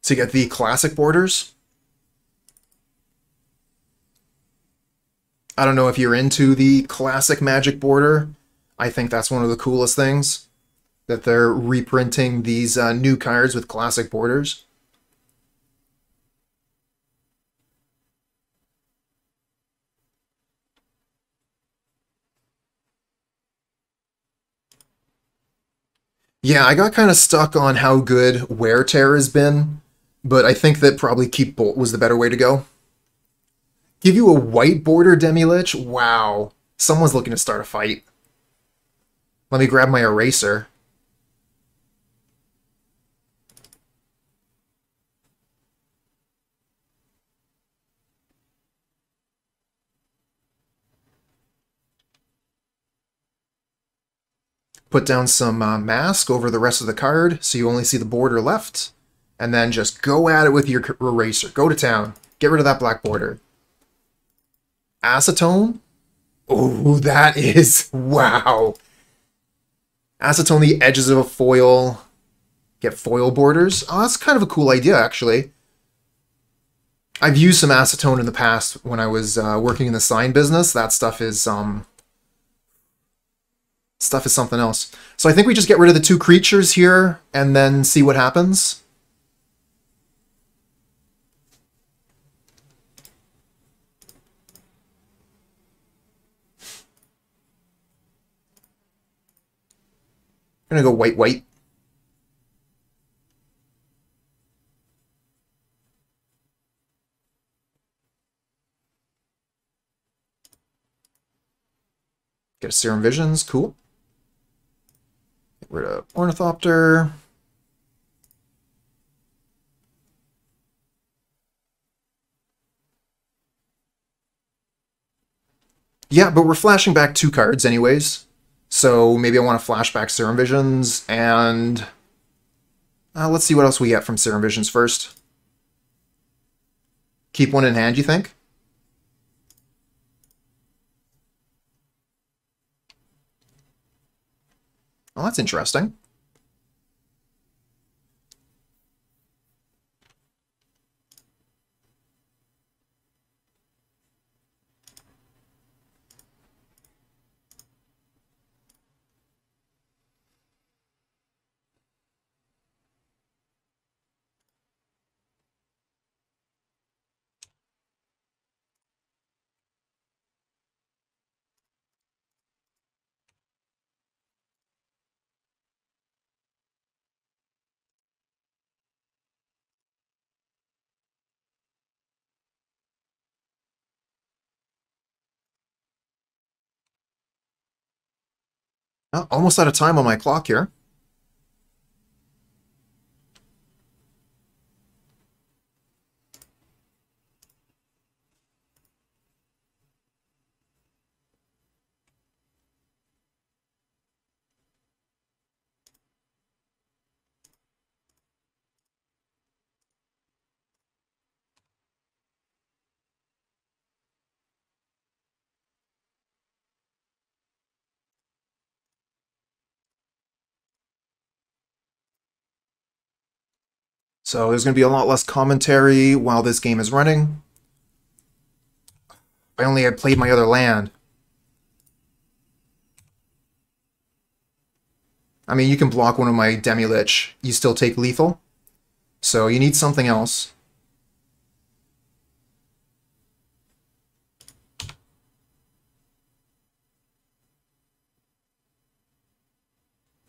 So you get the classic borders. I don't know if you're into the classic Magic border. I think that's one of the coolest things, that they're reprinting these new cards with classic borders. Yeah, I got kind of stuck on how good Wear Tear has been, but I think that probably Keep Bolt was the better way to go. Give you a white border Demilich? Wow. Someone's looking to start a fight. Let me grab my eraser. Put down some mask over the rest of the card so you only see the border left. And then just go at it with your eraser. Go to town. Get rid of that black border. Acetone? Oh, that is... wow. Acetone the edges of a foil. Get foil borders. Oh, that's kind of a cool idea, actually. I've used some acetone in the past when I was working in the sign business. That stuff is something else. So I think we just get rid of the two creatures here and then see what happens. I'm gonna go white. Get a Serum Visions, cool. Get rid of Ornithopter. Yeah, but we're flashing back two cards anyways. So maybe I want to flash back Serum Visions, and let's see what else we get from Serum Visions first. Keep one in hand, you think? Oh, that's interesting. Oh, almost out of time on my clock here. So there's going to be a lot less commentary while this game is running. If I only had played my other land. I mean, you can block one of my Demilich. You still take lethal. So you need something else.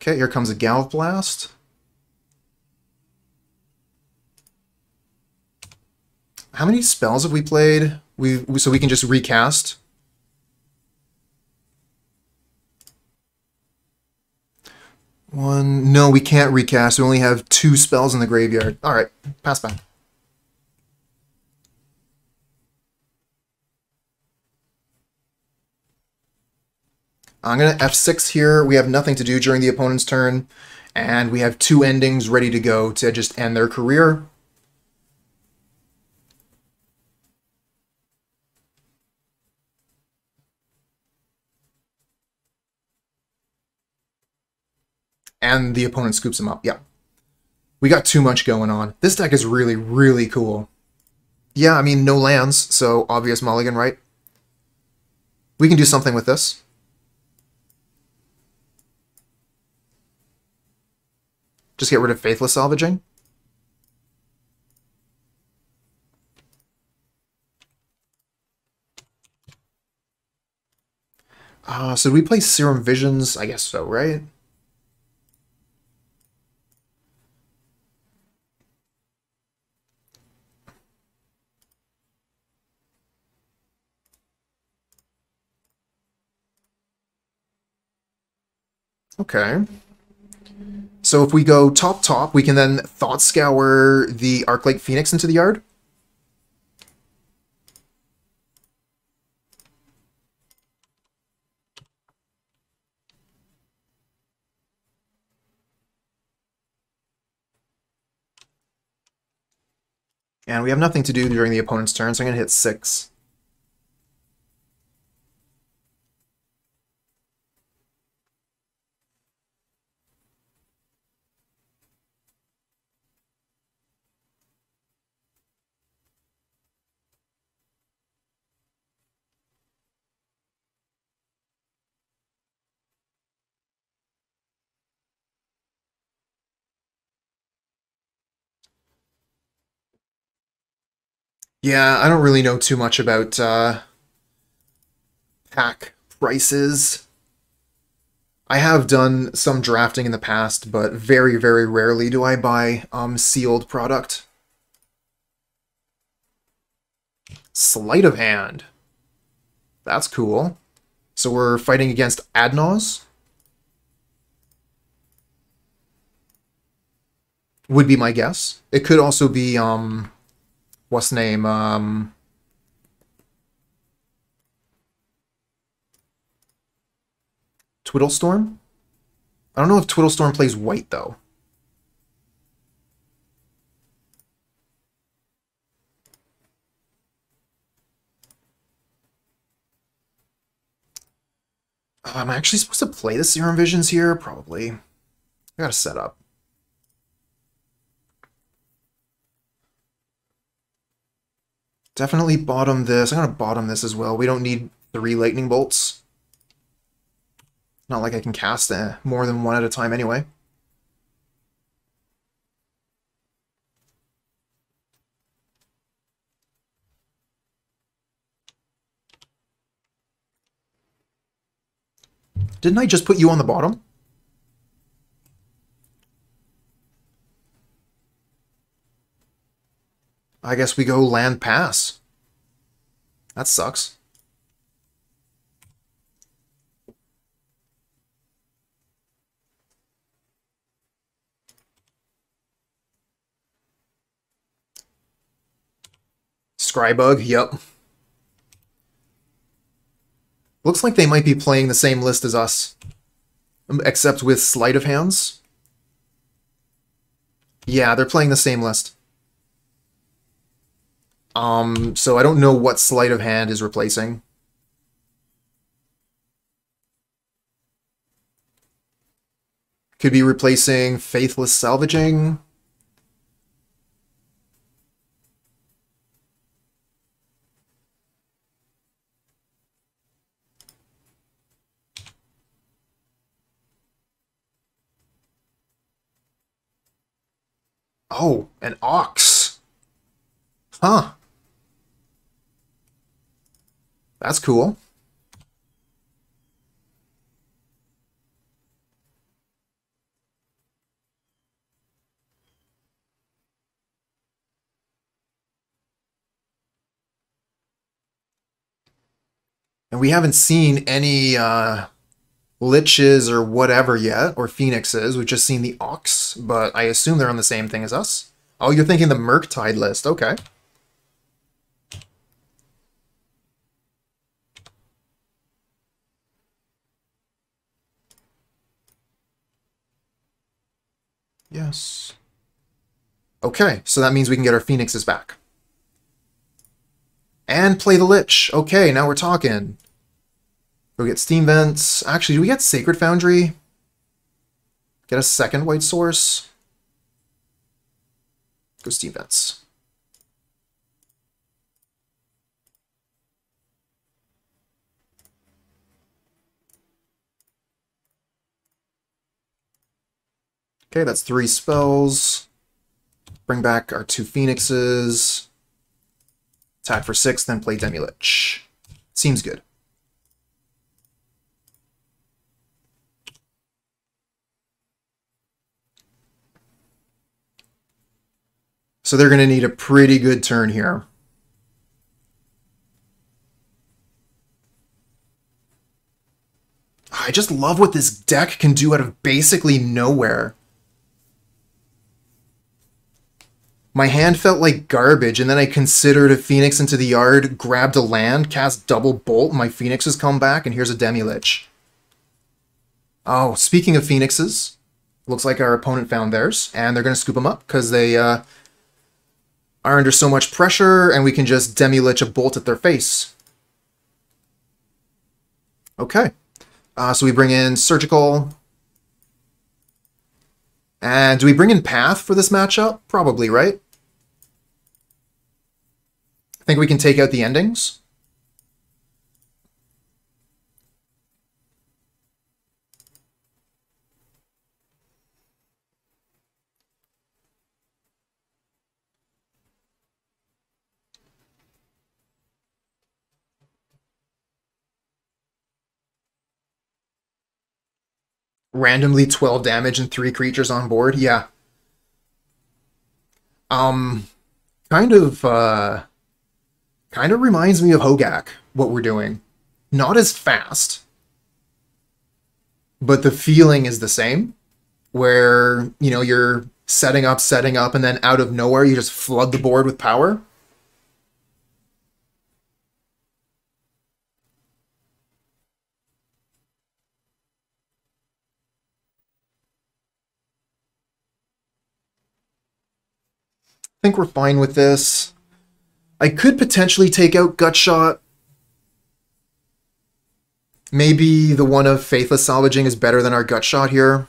Okay, here comes a Galv Blast. How many spells have we played? So we can just recast. One. No, we can't recast. We only have 2 spells in the graveyard. All right, pass back. I'm going to F6 here. We have nothing to do during the opponent's turn, and we have 2 endings ready to go to just end their career. And the opponent scoops him up. Yeah. We got too much going on. This deck is really, really cool. Yeah, I mean, no lands, so obvious mulligan, right? We can do something with this. Just get rid of Faithless Salvaging. So do we play Serum Visions? I guess so, right? Okay. So if we go top, we can then Thought Scour the Arclight Phoenix into the yard. And we have nothing to do during the opponent's turn, so I'm going to hit 6. Yeah, I don't really know too much about pack prices. I have done some drafting in the past, but very, very rarely do I buy sealed product. Sleight of Hand. That's cool. So we're fighting against Adnos? Would be my guess. It could also be, what's the name? Twiddlestorm? I don't know if Twiddlestorm plays white, though. Am I actually supposed to play the Serum Visions here? Probably. I gotta set up. Definitely bottom this. I'm gonna bottom this as well. We don't need 3 lightning bolts. Not like I can cast more than one at a time anyway. Didn't I just put you on the bottom? I guess we go land pass. That sucks. Scrybug, yep. Looks like they might be playing the same list as us, except with Sleight of Hands. Yeah, they're playing the same list. So I don't know what Sleight of Hand is replacing. Could be replacing Faithless Salvaging. Oh, an Ox. Huh. That's cool. And we haven't seen any Liches or whatever yet, or Phoenixes. We've just seen the Ox, but I assume they're on the same thing as us. Oh, you're thinking the Murktide list. Okay. Yes. Okay, so that means we can get our Phoenixes back. And play the Lich. Okay, now we're talking. Go get Steam Vents. Actually, do we get Sacred Foundry? Get a second white source? Go Steam Vents. Okay, that's 3 spells. Bring back our 2 Phoenixes. Attack for 6, then play Demilich. Seems good. So they're going to need a pretty good turn here. I just love what this deck can do out of basically nowhere. My hand felt like garbage, and then I considered a Phoenix into the yard, grabbed a land, cast double bolt, and my Phoenixes come back, and here's a Demilich. Oh, speaking of Phoenixes, looks like our opponent found theirs, and they're going to scoop them up, because they are under so much pressure, and we can just Demilich a bolt at their face. Okay. So we bring in Surgical. And do we bring in Path for this matchup? Probably, right? I think we can take out the endings. Randomly 12 damage and 3 creatures on board, yeah. Kind of reminds me of Hogak, what we're doing. Not as fast, but the feeling is the same, where, you know, you're setting up, and then out of nowhere, you just flood the board with power. I think we're fine with this. I could potentially take out Gutshot. Maybe the one of Faithless Salvaging is better than our Gutshot here.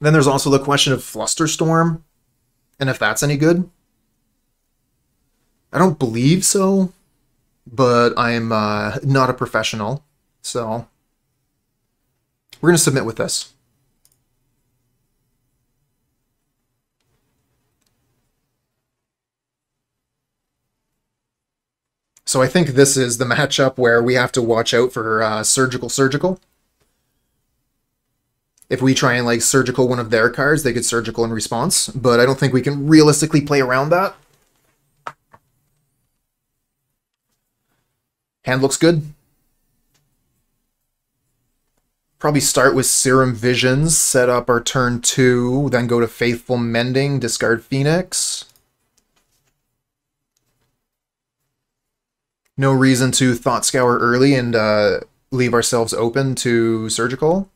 Then there's also the question of Flusterstorm, and if that's any good. I don't believe so, but I'm not a professional, so we're going to submit with this. So I think this is the matchup where we have to watch out for Surgical. If we try and like Surgical one of their cards, they could Surgical in response, but I don't think we can realistically play around that. Hand looks good. Probably start with Serum Visions, set up our turn 2, then go to Faithful Mending, discard Phoenix. No reason to Thought Scour early and leave ourselves open to Surgical.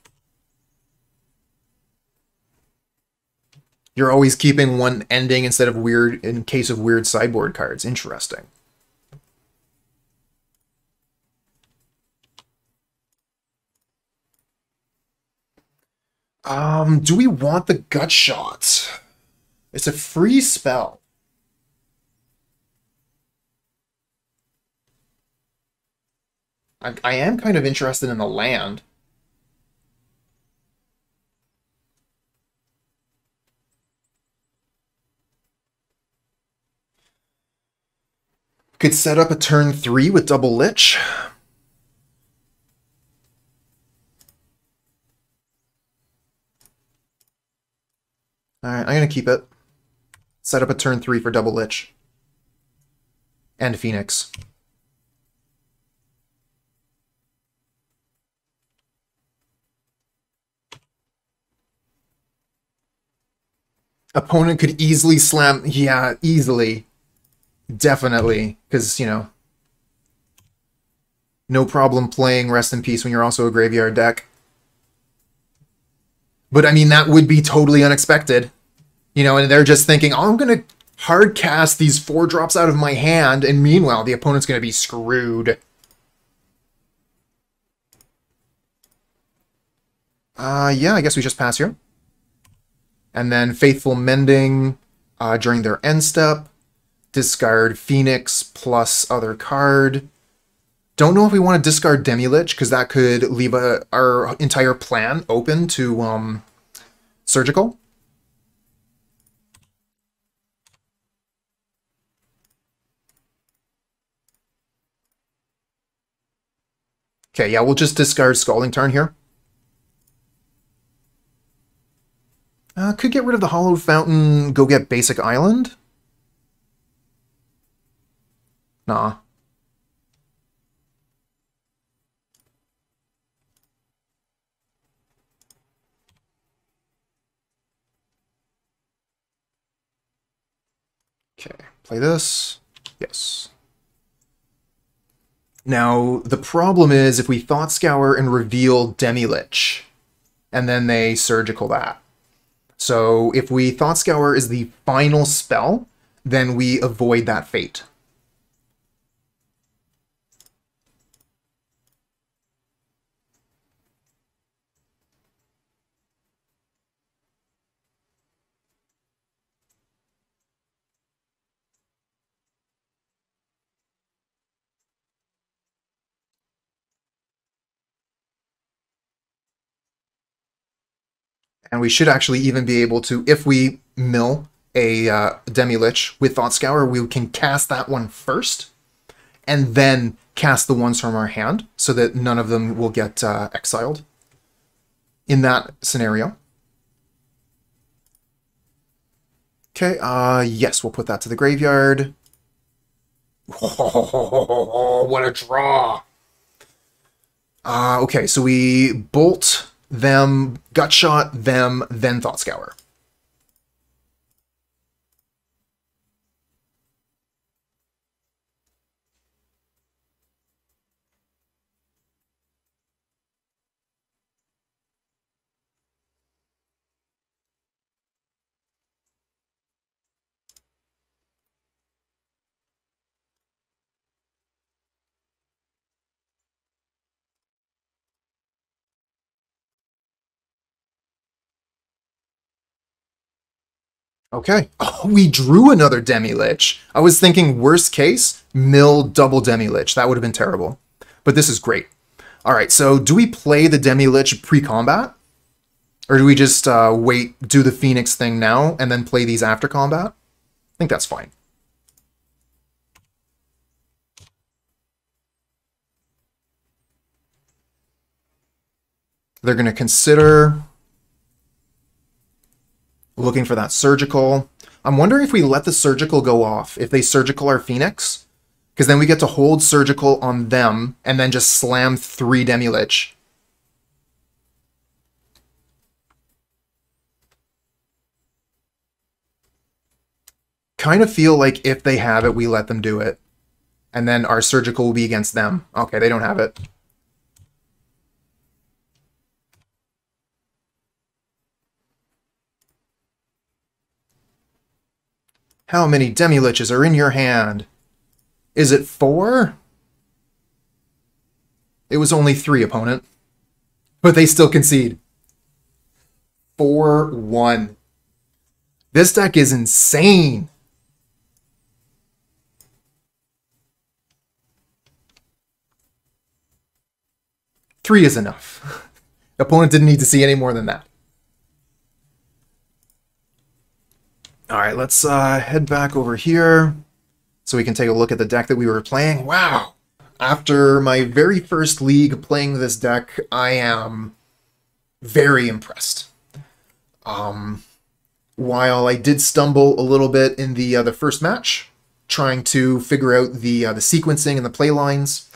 You're always keeping one ending instead of weird, in case of weird sideboard cards. Interesting. Do we want the Gutshot? It's a free spell. I am kind of interested in the land. Could set up a turn 3 with double Lich. Alright, I'm going to keep it. Set up a turn 3 for double Lich. And Phoenix. Opponent could easily slam... Yeah, easily. Definitely. Because, you know... No problem playing Rest in Peace when you're also a graveyard deck. But, I mean, that would be totally unexpected. You know, and they're just thinking, oh, I'm going to hard cast these 4 drops out of my hand, and meanwhile, the opponent's going to be screwed. Yeah, I guess we just pass here. And then Faithful Mending during their end step. Discard Phoenix plus other card. Don't know if we want to discard Demilich, because that could leave our entire plan open to Surgical. Okay, yeah, we'll just discard Scalding Tarn here. Could get rid of the Hallowed Fountain, go get Basic Island. Nah. Okay, play this. Yes. Now, the problem is if we Thought Scour and reveal Demilich, and then they Surgical that. So if we Thought Scour is the final spell, then we avoid that fate. And we should actually even be able to, if we mill a Demilich with Thought Scour, we can cast that one first, and then cast the ones from our hand, so that none of them will get exiled in that scenario. Okay, yes, we'll put that to the graveyard. Oh, what a draw! Okay, so we bolt them, Gutshot them, then Thought Scour. Okay. Oh, we drew another Demilich. I was thinking worst case, mill double Demilich. That would have been terrible. But this is great. All right, so do we play the Demilich pre-combat? Or do we just wait, do the Phoenix thing now, and then play these after combat? I think that's fine. They're going to consider looking for that Surgical. I'm wondering if we let the Surgical go off, if they Surgical our Phoenix, because then we get to hold Surgical on them and then just slam 3 Demilich. Kind of feel like if they have it, we let them do it. And then our Surgical will be against them. Okay, they don't have it. How many Demiliches are in your hand? Is it 4? It was only 3, opponent. But they still concede. 4-1. This deck is insane. Three is enough. The opponent didn't need to see any more than that. All right, let's head back over here so we can take a look at the deck that we were playing. Wow. After my very first league playing this deck, I am very impressed. While I did stumble a little bit in the first match, trying to figure out the sequencing and the play lines,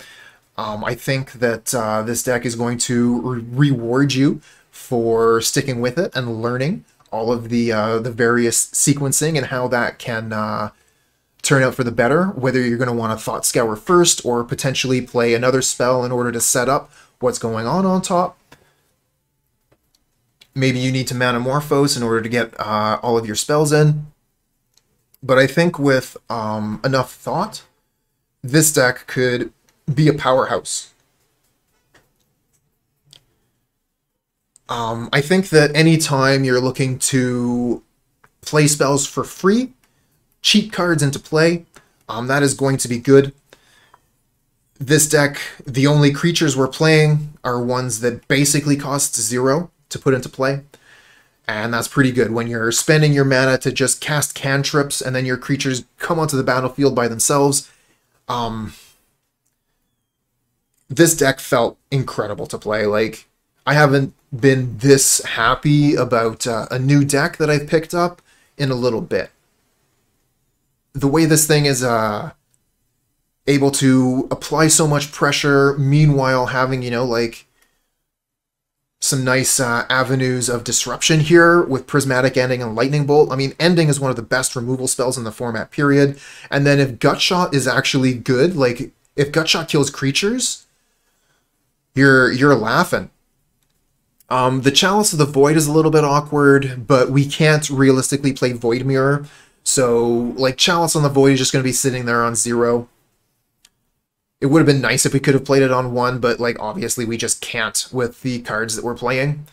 I think that this deck is going to reward you for sticking with it and learning all of the various sequencing and how that can turn out for the better, whether you're going to want to Thought Scour first or potentially play another spell in order to set up what's going on top. Maybe you need to Manamorphose in order to get all of your spells in. But I think with enough thought, this deck could be a powerhouse. I think that anytime you're looking to play spells for free, cheat cards into play, that is going to be good. This deck, the only creatures we're playing are ones that basically cost 0 to put into play. And that's pretty good when you're spending your mana to just cast cantrips and then your creatures come onto the battlefield by themselves. This deck felt incredible to play. Like, I haven't been this happy about a new deck that I've picked up in a little bit. The way this thing is able to apply so much pressure, meanwhile having, you know, like, some nice avenues of disruption here with Prismatic Ending and Lightning Bolt. I mean, Ending is one of the best removal spells in the format, period. And then if Gutshot is actually good, like, if Gutshot kills creatures, you're laughing. The Chalice of the Void is a little bit awkward, but we can't realistically play Void Mirror. So, like, Chalice on the Void is just going to be sitting there on 0. It would have been nice if we could have played it on 1, but, like, obviously we just can't with the cards that we're playing.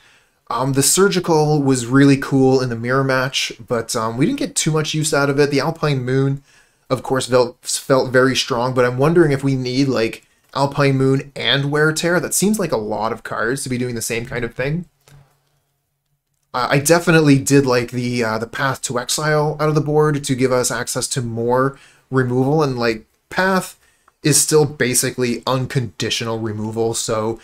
The Surgical was really cool in the mirror match, but we didn't get too much use out of it. The Alpine Moon, of course, felt very strong, but I'm wondering if we need, like, Alpine Moon and Wear Tear. That seems like a lot of cards to be doing the same kind of thing. I definitely did like the Path to Exile out of the board to give us access to more removal, and, like, Path is still basically unconditional removal, so,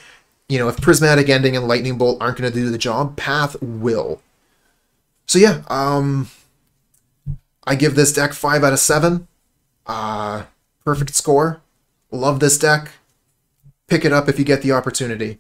you know, if Prismatic Ending and Lightning Bolt aren't going to do the job, Path will. So yeah, I give this deck 5 out of 7. Perfect score. Love this deck. Pick it up if you get the opportunity.